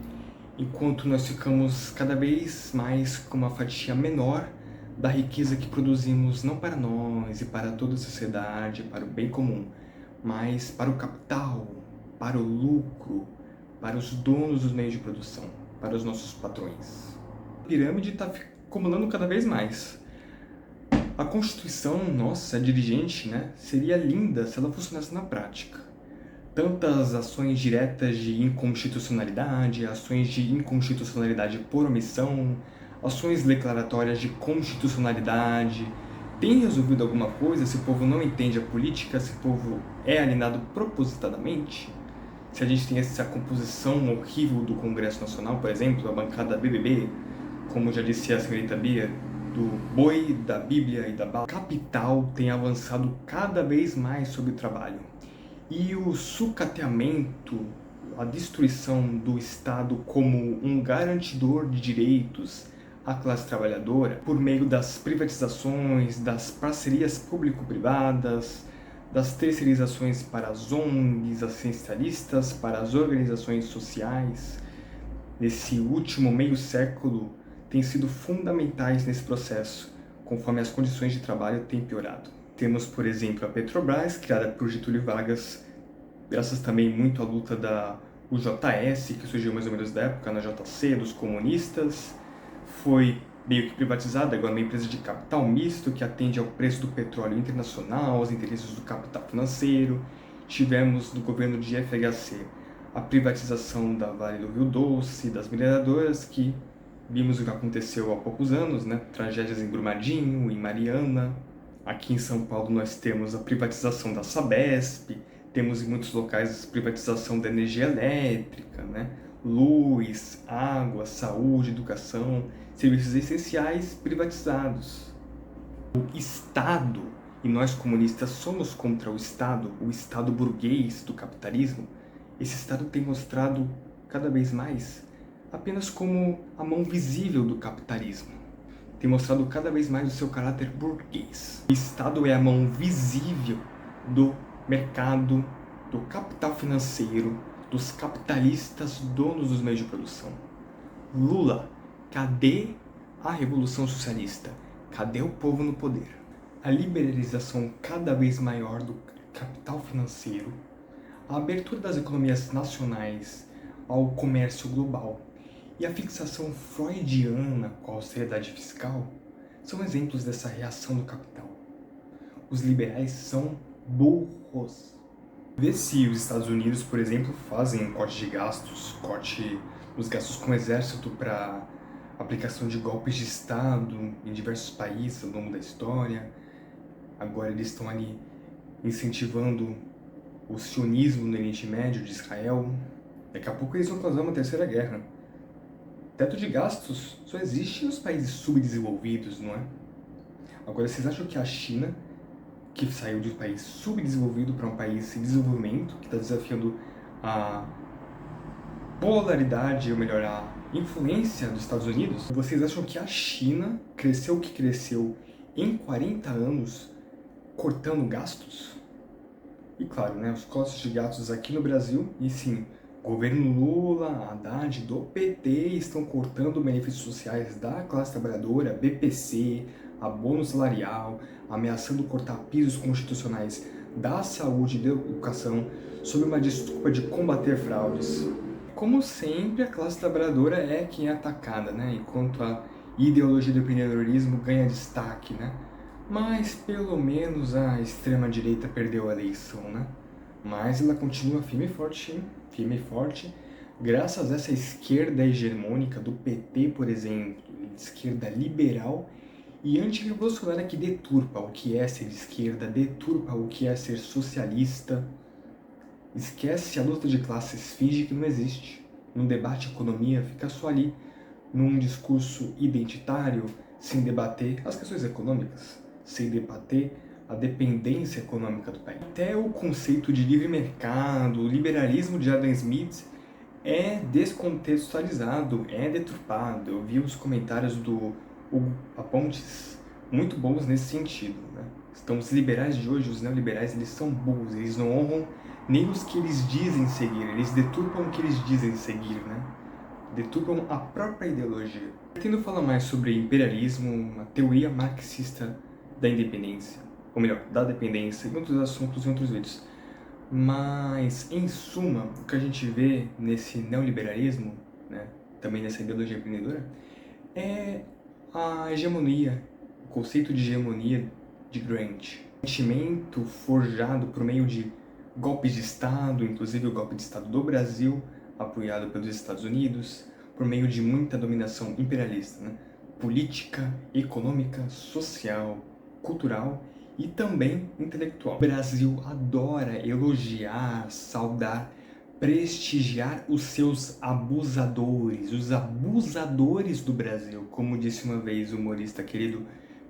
enquanto nós ficamos cada vez mais com uma fatia menor da riqueza que produzimos não para nós e para toda a sociedade, para o bem comum, mas para o capital, para o lucro, para os donos dos meios de produção, para os nossos patrões. A pirâmide está acumulando cada vez mais. A Constituição, nossa, dirigente, né, seria linda se ela funcionasse na prática. Tantas ações diretas de inconstitucionalidade, ações de inconstitucionalidade por omissão, ações declaratórias de constitucionalidade. Tem resolvido alguma coisa se o povo não entende a política, se o povo é alienado propositadamente? Se a gente tem essa composição horrível do Congresso Nacional, por exemplo, a bancada BBB, como já disse a senhorita Bia, do boi, da Bíblia e da bala. O capital tem avançado cada vez mais sobre o trabalho. E o sucateamento, a destruição do Estado como um garantidor de direitos à classe trabalhadora, por meio das privatizações, das parcerias público-privadas, das terceirizações para as ONGs assistencialistas, para as organizações sociais, nesse último meio século, têm sido fundamentais nesse processo, conforme as condições de trabalho têm piorado. Temos, por exemplo, a Petrobras, criada por Getúlio Vargas, graças também muito à luta da UJS, que surgiu mais ou menos da época, na JC, dos comunistas. Foi meio que privatizada, agora uma empresa de capital misto, que atende ao preço do petróleo internacional, aos interesses do capital financeiro. Tivemos, no governo de FHC, a privatização da Vale do Rio Doce, das mineradoras, que vimos o que aconteceu há poucos anos, né? Tragédias em Brumadinho, em Mariana. Aqui em São Paulo nós temos a privatização da Sabesp, temos em muitos locais a privatização da energia elétrica, né? Luz, água, saúde, educação, serviços essenciais privatizados. O Estado, e nós comunistas somos contra o Estado burguês do capitalismo, esse Estado tem mostrado cada vez mais apenas como a mão visível do capitalismo. Tem mostrado cada vez mais o seu caráter burguês. O Estado é a mão visível do mercado, do capital financeiro, dos capitalistas donos dos meios de produção. Lula, cadê a Revolução Socialista? Cadê o povo no poder? A liberalização cada vez maior do capital financeiro, a abertura das economias nacionais ao comércio global e a fixação freudiana com a austeridade fiscal são exemplos dessa reação do capital. Os liberais são burros. Vê se os Estados Unidos, por exemplo, fazem um corte de gastos, corte nos gastos com o exército para aplicação de golpes de Estado em diversos países ao longo da história. Agora eles estão ali incentivando o sionismo no Oriente Médio de Israel. Daqui a pouco eles vão fazer uma terceira guerra. Teto de gastos só existe nos países subdesenvolvidos, não é? Agora, vocês acham que a China, que saiu de um país subdesenvolvido para um país em desenvolvimento, que está desafiando a polaridade, ou melhor, a influência dos Estados Unidos, vocês acham que a China cresceu o que cresceu em 40 anos cortando gastos? E claro, né, os cortes de gastos aqui no Brasil, e sim, governo Lula, Haddad, do PT estão cortando benefícios sociais da classe trabalhadora, BPC, abono salarial, ameaçando cortar pisos constitucionais da saúde e da educação sob uma desculpa de combater fraudes. Como sempre, a classe trabalhadora é quem é atacada, né? Enquanto a ideologia do empreendedorismo ganha destaque, né? Mas pelo menos a extrema-direita perdeu a eleição, né? Mas ela continua firme e forte, hein? Firme e forte, graças a essa esquerda hegemônica do PT, por exemplo, esquerda liberal e antirrevolucionária que deturpa o que é ser de esquerda, deturpa o que é ser socialista. Esquece a luta de classes, finge que não existe. Num debate economia, fica só ali, num discurso identitário, sem debater as questões econômicas, sem debater a dependência econômica do país. Até o conceito de livre mercado, o liberalismo de Adam Smith é descontextualizado, é deturpado. Eu vi os comentários do Hugo Apontes muito bons nesse sentido, né? Então, os liberais de hoje, os neoliberais, eles são burros, eles não honram nem os que eles dizem seguir, eles deturpam o que eles dizem seguir, né? Deturpam a própria ideologia. Pretendo falar mais sobre imperialismo, a teoria marxista da independência, ou melhor, da dependência, em outros assuntos e outros vídeos. Mas, em suma, o que a gente vê nesse neoliberalismo, né, também nessa ideologia empreendedora, é a hegemonia, o conceito de hegemonia de Grant. Sentimento forjado por meio de golpes de Estado, inclusive o golpe de Estado do Brasil, apoiado pelos Estados Unidos, por meio de muita dominação imperialista, né? Política, econômica, social, cultural e também intelectual. O Brasil adora elogiar, saudar, prestigiar os seus abusadores, os abusadores do Brasil, como disse uma vez o humorista querido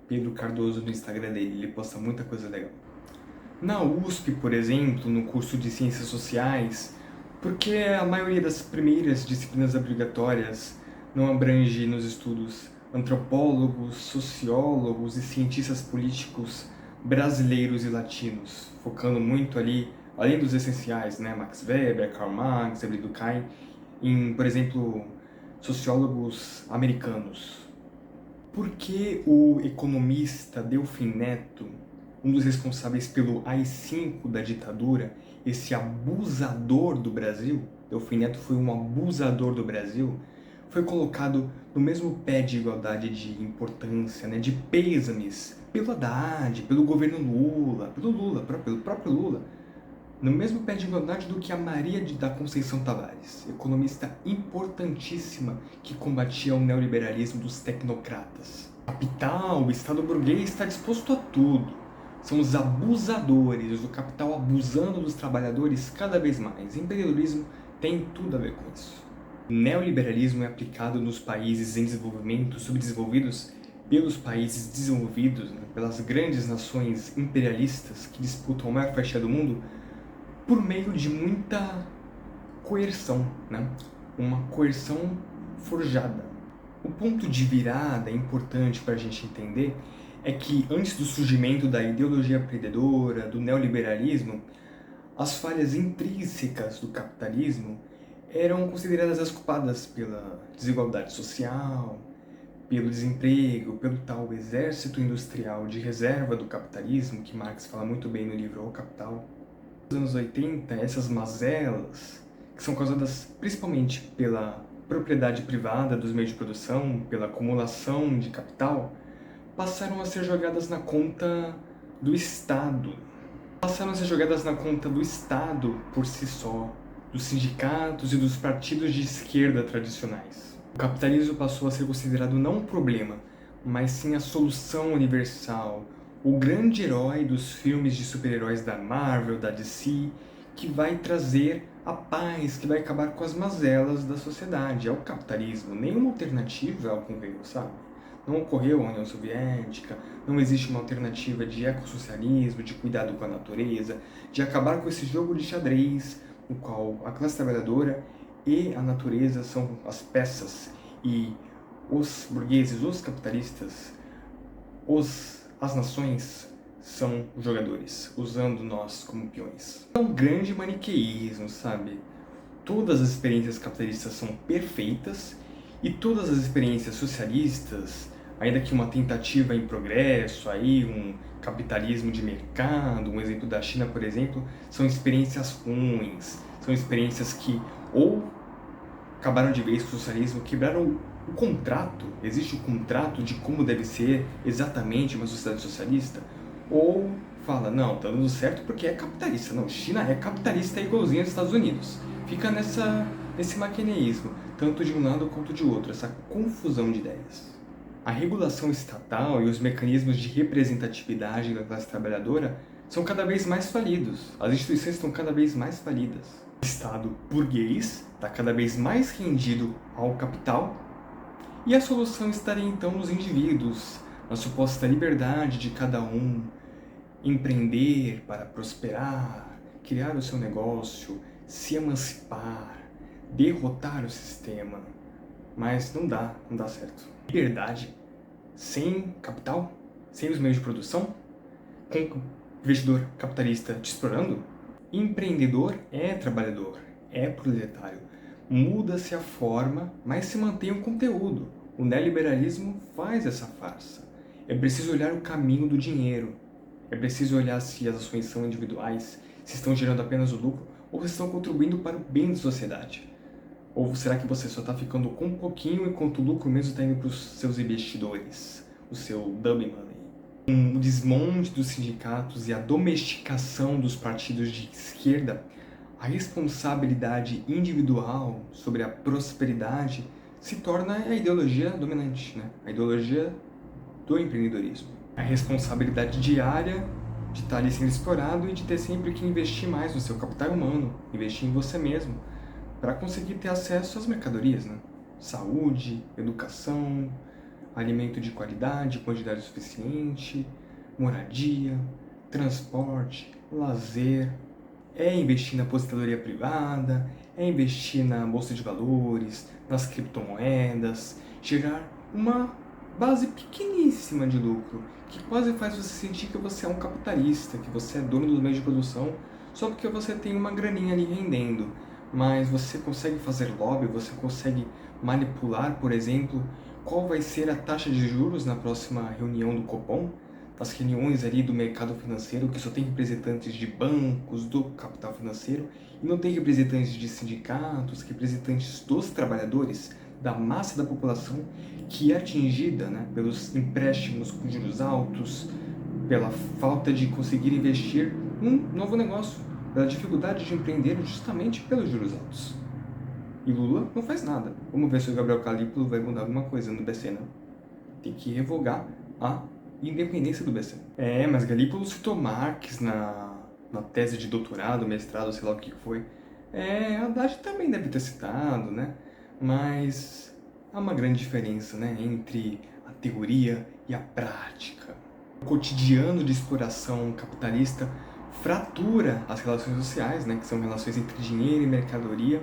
Pedro Cardoso no Instagram dele, ele posta muita coisa legal. Na USP, por exemplo, no curso de Ciências Sociais, porque a maioria das primeiras disciplinas obrigatórias não abrange nos estudos antropólogos, sociólogos e cientistas políticos brasileiros e latinos, focando muito ali, além dos essenciais, né, Max Weber, Karl Marx, Emile Durkheim, em, por exemplo, sociólogos americanos. Por que o economista Delfim Neto, um dos responsáveis pelo AI-5 da ditadura, esse abusador do Brasil, Delfim Neto foi um abusador do Brasil, foi colocado no mesmo pé de igualdade de importância, né, de pêsames, pelo Haddad, pelo governo Lula, pelo próprio Lula, no mesmo pé de igualdade do que a Maria da Conceição Tavares, economista importantíssima que combatia o neoliberalismo dos tecnocratas. O capital, o Estado burguês está disposto a tudo. São os abusadores, o capital abusando dos trabalhadores cada vez mais. Empreendedorismo tem tudo a ver com isso. O neoliberalismo é aplicado nos países em desenvolvimento, subdesenvolvidos, pelos países desenvolvidos, né, pelas grandes nações imperialistas que disputam a maior fatia do mundo, por meio de muita coerção, né? Uma coerção forjada. O ponto de virada importante para a gente entender é que antes do surgimento da ideologia empreendedora, do neoliberalismo, as falhas intrínsecas do capitalismo eram consideradas as culpadas pela desigualdade social, pelo desemprego, pelo tal exército industrial de reserva do capitalismo, que Marx fala muito bem no livro O Capital. Nos anos 80, essas mazelas, que são causadas principalmente pela propriedade privada dos meios de produção, pela acumulação de capital, passaram a ser jogadas na conta do Estado. Passaram a ser jogadas na conta do Estado por si só, dos sindicatos e dos partidos de esquerda tradicionais. O capitalismo passou a ser considerado não um problema, mas sim a solução universal, o grande herói dos filmes de super-heróis da Marvel, da DC, que vai trazer a paz, que vai acabar com as mazelas da sociedade. É o capitalismo, nenhuma alternativa ocorreu, sabe? Não ocorreu a União Soviética, não existe uma alternativa de ecossocialismo, de cuidado com a natureza, de acabar com esse jogo de xadrez, no qual a classe trabalhadora e a natureza são as peças e os burgueses, os capitalistas, as nações são jogadores, usando nós como peões. É um grande maniqueísmo, sabe? Todas as experiências capitalistas são perfeitas e todas as experiências socialistas, ainda que uma tentativa em progresso, aí um capitalismo de mercado, um exemplo da China, por exemplo, são experiências ruins, são experiências que ou acabaram de vez com o socialismo, quebraram o contrato, existe o contrato de como deve ser exatamente uma sociedade socialista, ou fala, não, tá dando certo porque é capitalista. Não, China é capitalista, é igualzinho aos Estados Unidos. Fica nesse maquineísmo, tanto de um lado quanto de outro, essa confusão de ideias. A regulação estatal e os mecanismos de representatividade da classe trabalhadora são cada vez mais falidos. As instituições estão cada vez mais falidas. O Estado burguês está cada vez mais rendido ao capital e a solução estaria então nos indivíduos, na suposta liberdade de cada um, empreender para prosperar, criar o seu negócio, se emancipar, derrotar o sistema. Mas não dá certo. Liberdade sem capital, sem os meios de produção, com o investidor capitalista te explorando. Empreendedor é trabalhador, é proletário. Muda-se a forma, mas se mantém o conteúdo. O neoliberalismo faz essa farsa. É preciso olhar o caminho do dinheiro. É preciso olhar se as ações são individuais, se estão gerando apenas o lucro ou se estão contribuindo para o bem da sociedade. Ou será que você só está ficando com um pouquinho enquanto o lucro mesmo está indo para os seus investidores, o seu dummy money? Com o desmonte dos sindicatos e a domesticação dos partidos de esquerda, a responsabilidade individual sobre a prosperidade se torna a ideologia dominante, né? A ideologia do empreendedorismo. A responsabilidade diária de estar ali sendo explorado e de ter sempre que investir mais no seu capital humano, investir em você mesmo, para conseguir ter acesso às mercadorias, né? Saúde, educação, alimento de qualidade, quantidade suficiente, moradia, transporte, lazer. É investir na aposentadoria privada, é investir na bolsa de valores, nas criptomoedas, gerar uma base pequeníssima de lucro, que quase faz você sentir que você é um capitalista, que você é dono dos meios de produção, só porque você tem uma graninha ali rendendo. Mas você consegue fazer lobby, você consegue manipular, por exemplo, qual vai ser a taxa de juros na próxima reunião do Copom, nas reuniões ali do mercado financeiro, que só tem representantes de bancos, do capital financeiro, e não tem representantes de sindicatos, representantes dos trabalhadores, da massa da população, que é atingida, né, pelos empréstimos com juros altos, pela falta de conseguir investir num novo negócio, pela dificuldade de empreender justamente pelos juros altos. E Lula não faz nada. Vamos ver se o Gabriel Calípolo vai mudar alguma coisa no BC, não. Tem que revogar a independência do BC. Mas Galípolo citou Marx na tese de doutorado, mestrado, sei lá o que foi. Haddad também deve ter citado, né? Mas há uma grande diferença, né, entre a teoria e a prática. O cotidiano de exploração capitalista fratura as relações sociais, né, que são relações entre dinheiro e mercadoria,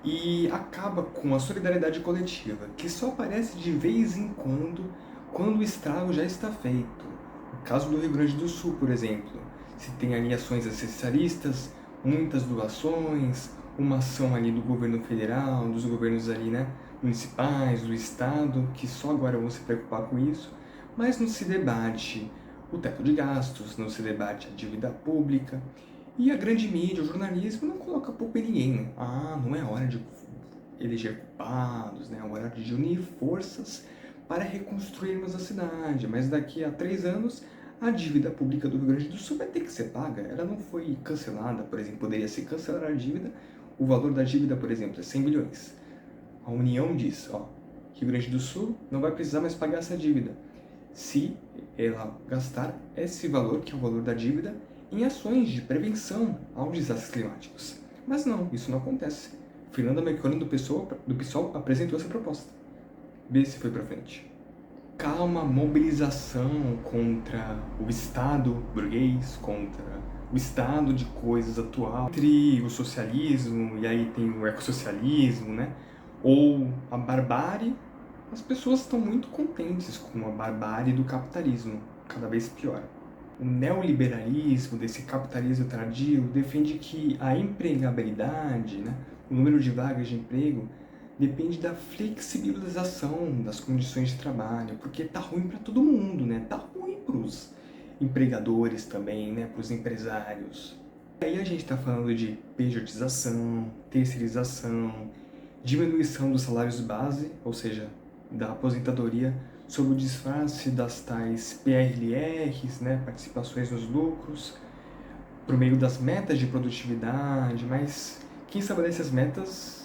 e acaba com a solidariedade coletiva, que só aparece de vez em quando o estrago já está feito. No caso do Rio Grande do Sul, por exemplo, se tem ali ações essencialistas, muitas doações, uma ação ali do governo federal, dos governos ali, né, municipais, do Estado, que só agora vão se preocupar com isso, mas não se debate o teto de gastos, não se debate a dívida pública, e a grande mídia, o jornalismo, não coloca pouco em ninguém, né? Não é hora de eleger culpados, né? É hora de unir forças para reconstruirmos a cidade, mas daqui a 3 anos a dívida pública do Rio Grande do Sul vai ter que ser paga. Ela não foi cancelada, por exemplo, poderia se cancelar a dívida. O valor da dívida, por exemplo, é 100 bilhões. A União diz, Rio Grande do Sul não vai precisar mais pagar essa dívida se ela gastar esse valor, que é o valor da dívida, em ações de prevenção aos desastres climáticos. Mas não, isso não acontece. Fernanda Melchiorre do PSOL apresentou essa proposta. Vê se foi para frente. Calma mobilização contra o Estado burguês, contra o estado de coisas atual, entre o socialismo e aí tem o ecossocialismo, né? Ou a barbárie. As pessoas estão muito contentes com a barbárie do capitalismo, cada vez pior. O neoliberalismo desse capitalismo tardio defende que a empregabilidade, né, o número de vagas de emprego, depende da flexibilização das condições de trabalho, porque tá ruim para todo mundo, né? Tá ruim para os empregadores também, né? Para os empresários. Aí a gente está falando de pejotização, terceirização, diminuição dos salários base, ou seja, da aposentadoria, sob o disfarce das tais PRLRs, né? Participações nos lucros, por meio das metas de produtividade, mas quem estabelece as metas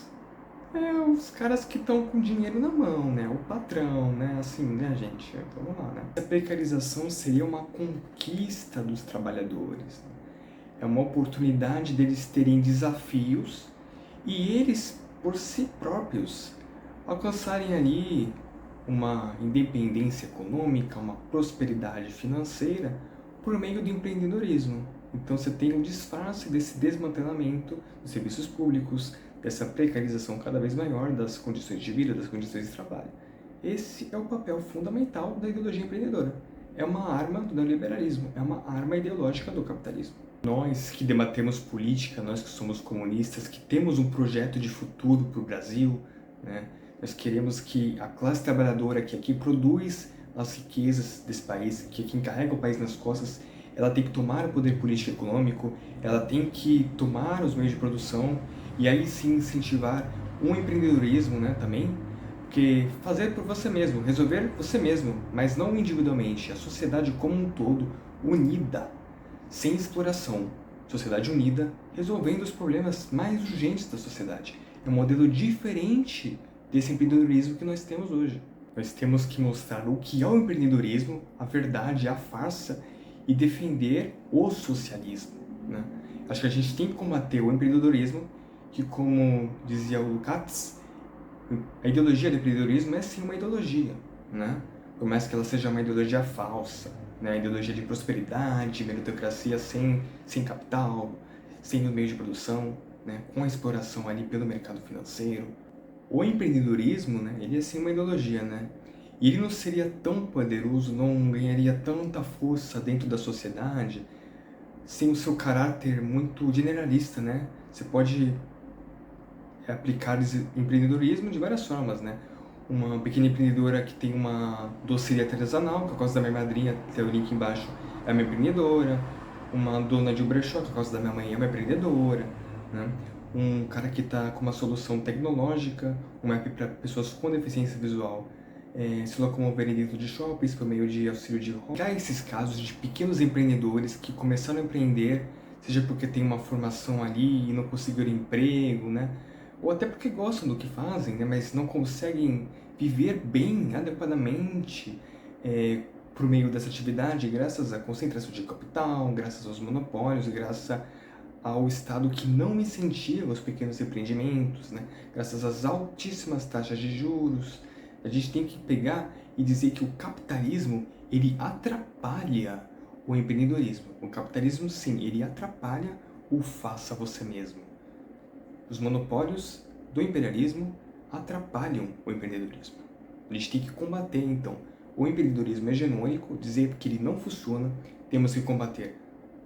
é os caras que estão com dinheiro na mão, né? O patrão, né? Assim, né, gente? Vamos lá, né? A precarização seria uma conquista dos trabalhadores. Né? É uma oportunidade deles terem desafios e eles, por si próprios, alcançarem ali uma independência econômica, uma prosperidade financeira por meio do empreendedorismo. Então você tem um disfarce desse desmantelamento dos serviços públicos, dessa precarização cada vez maior das condições de vida, das condições de trabalho. Esse é o papel fundamental da ideologia empreendedora. É uma arma do neoliberalismo, é uma arma ideológica do capitalismo. Nós que debatemos política, nós que somos comunistas, que temos um projeto de futuro para o Brasil, né? Nós queremos que a classe trabalhadora que aqui produz as riquezas desse país, que aqui encarrega o país nas costas, ela tem que tomar o poder político e econômico, ela tem que tomar os meios de produção e aí sim incentivar um empreendedorismo, né, também, porque fazer por você mesmo, resolver você mesmo, mas não individualmente, a sociedade como um todo, unida, sem exploração, sociedade unida, resolvendo os problemas mais urgentes da sociedade. É um modelo diferente desse empreendedorismo que nós temos hoje. Nós temos que mostrar o que é o empreendedorismo, a verdade, a farsa, e defender o socialismo, né? Acho que a gente tem que combater o empreendedorismo, que, como dizia o Lukács, a ideologia do empreendedorismo é sim uma ideologia, né? Por mais que ela seja uma ideologia falsa, né? A ideologia de prosperidade, meritocracia sem capital, sem os meios de produção, né? Com a exploração ali pelo mercado financeiro. O empreendedorismo, né? Ele é sim uma ideologia, né? E ele não seria tão poderoso, não ganharia tanta força dentro da sociedade sem o seu caráter muito generalista, né? Você pode aplicar empreendedorismo de várias formas, né? Uma pequena empreendedora que tem uma doceria artesanal, que a causa da minha madrinha, tem o link embaixo, é uma empreendedora. Uma dona de um brechó, que a causa da minha mãe é uma empreendedora, né? Um cara que está com uma solução tecnológica, um app para pessoas com deficiência visual se locomoverem dentro de shoppings por meio de auxílio de home. Há esses casos de pequenos empreendedores que começaram a empreender, seja porque tem uma formação ali e não conseguiram emprego, né? Ou até porque gostam do que fazem, né? Mas não conseguem viver bem, adequadamente, por meio dessa atividade, graças à concentração de capital, graças aos monopólios, graças ao Estado que não incentiva os pequenos empreendimentos, né? Graças às altíssimas taxas de juros. A gente tem que pegar e dizer que o capitalismo, ele atrapalha o empreendedorismo. O capitalismo, sim, ele atrapalha o faça você mesmo. Os monopólios do imperialismo atrapalham o empreendedorismo. A gente tem que combater, então, o empreendedorismo hegemônico, dizer que ele não funciona. Temos que combater,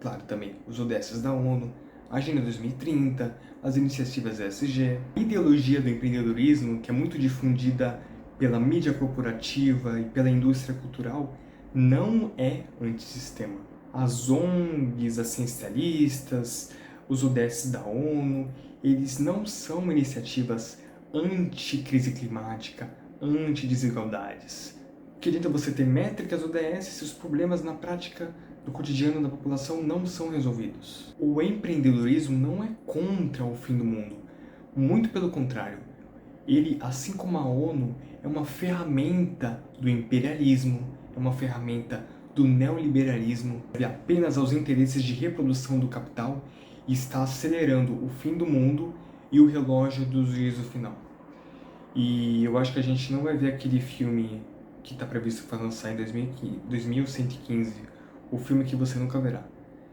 claro, também os ODSs da ONU, a Agenda 2030, as iniciativas ESG, a ideologia do empreendedorismo, que é muito difundida pela mídia corporativa e pela indústria cultural, não é antissistema. As ONGs essencialistas, os ODS da ONU, eles não são iniciativas anti-crise climática, anti-desigualdades. Que adianta você ter métricas ODS se os problemas na prática do cotidiano da população não são resolvidos? O empreendedorismo não é contra o fim do mundo, muito pelo contrário. Ele, assim como a ONU, é uma ferramenta do imperialismo, é uma ferramenta do neoliberalismo, serve apenas aos interesses de reprodução do capital e está acelerando o fim do mundo e o relógio do juízo final. E eu acho que a gente não vai ver aquele filme que está previsto para lançar em 2115, o filme que você nunca verá.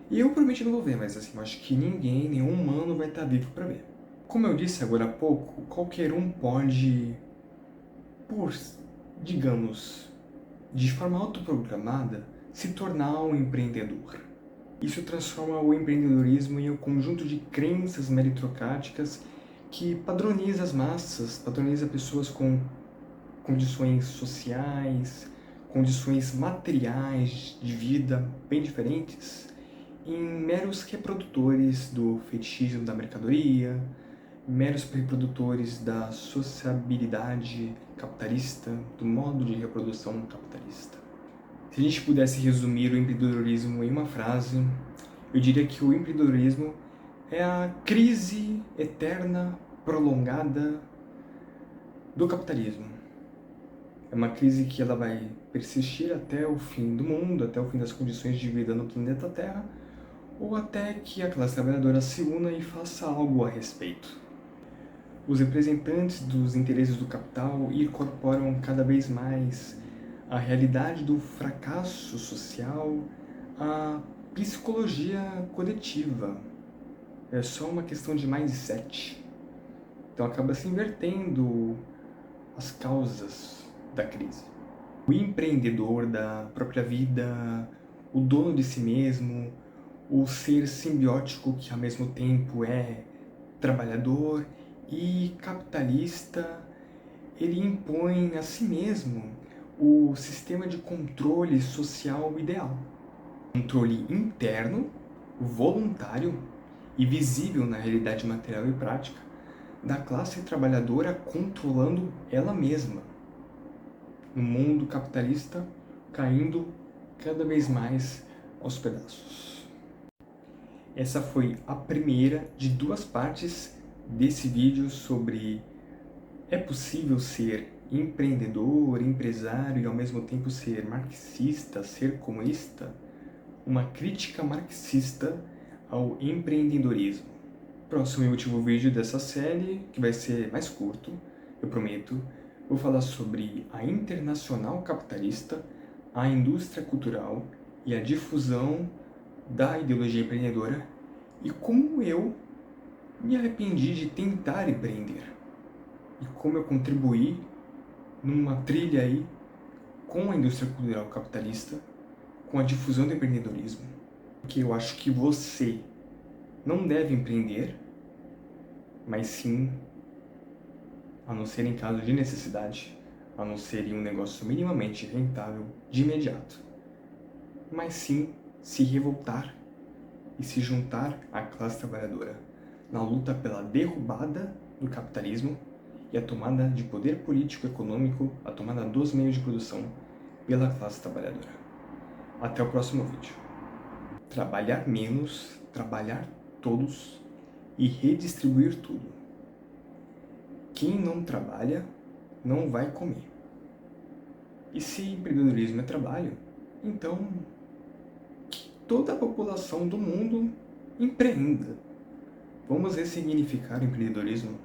E eu provavelmente não vou ver, mas assim, eu acho que ninguém, nenhum humano vai estar vivo para ver. Como eu disse agora há pouco, qualquer um pode, digamos, de forma autoprogramada, se tornar um empreendedor. Isso transforma o empreendedorismo em um conjunto de crenças meritocráticas que padroniza as massas, padroniza pessoas com condições sociais, condições materiais de vida bem diferentes, em meros reprodutores do fetichismo da mercadoria, meros reprodutores da sociabilidade capitalista, do modo de reprodução capitalista. Se a gente pudesse resumir o empreendedorismo em uma frase, eu diria que o empreendedorismo é a crise eterna, prolongada do capitalismo. É uma crise que ela vai persistir até o fim do mundo, até o fim das condições de vida no planeta Terra, ou até que a classe trabalhadora se una e faça algo a respeito. Os representantes dos interesses do capital incorporam cada vez mais a realidade do fracasso social, a psicologia coletiva. É só uma questão de mindset. Então acaba se invertendo as causas da crise. O empreendedor da própria vida, o dono de si mesmo, o ser simbiótico que ao mesmo tempo é trabalhador e capitalista, ele impõe a si mesmo o sistema de controle social ideal. Controle interno, voluntário e visível na realidade material e prática da classe trabalhadora controlando ela mesma. No mundo capitalista caindo cada vez mais aos pedaços. Essa foi a primeira de duas partes desse vídeo sobre é possível ser empreendedor, empresário e ao mesmo tempo ser marxista, ser comunista? Uma crítica marxista ao empreendedorismo. Próximo e último vídeo dessa série, que vai ser mais curto, eu prometo, vou falar sobre a internacional capitalista, a indústria cultural e a difusão da ideologia empreendedora e como eu me arrependi de tentar empreender e como eu contribuí numa trilha aí com a indústria cultural capitalista, com a difusão do empreendedorismo, porque eu acho que você não deve empreender, mas sim, a não ser em caso de necessidade, a não ser em um negócio minimamente rentável de imediato, mas sim se revoltar e se juntar à classe trabalhadora na luta pela derrubada do capitalismo e a tomada de poder político e econômico, a tomada dos meios de produção pela classe trabalhadora. Até o próximo vídeo. Trabalhar menos, trabalhar todos e redistribuir tudo. Quem não trabalha não vai comer. E se empreendedorismo é trabalho, então que toda a população do mundo empreenda. Vamos ressignificar o empreendedorismo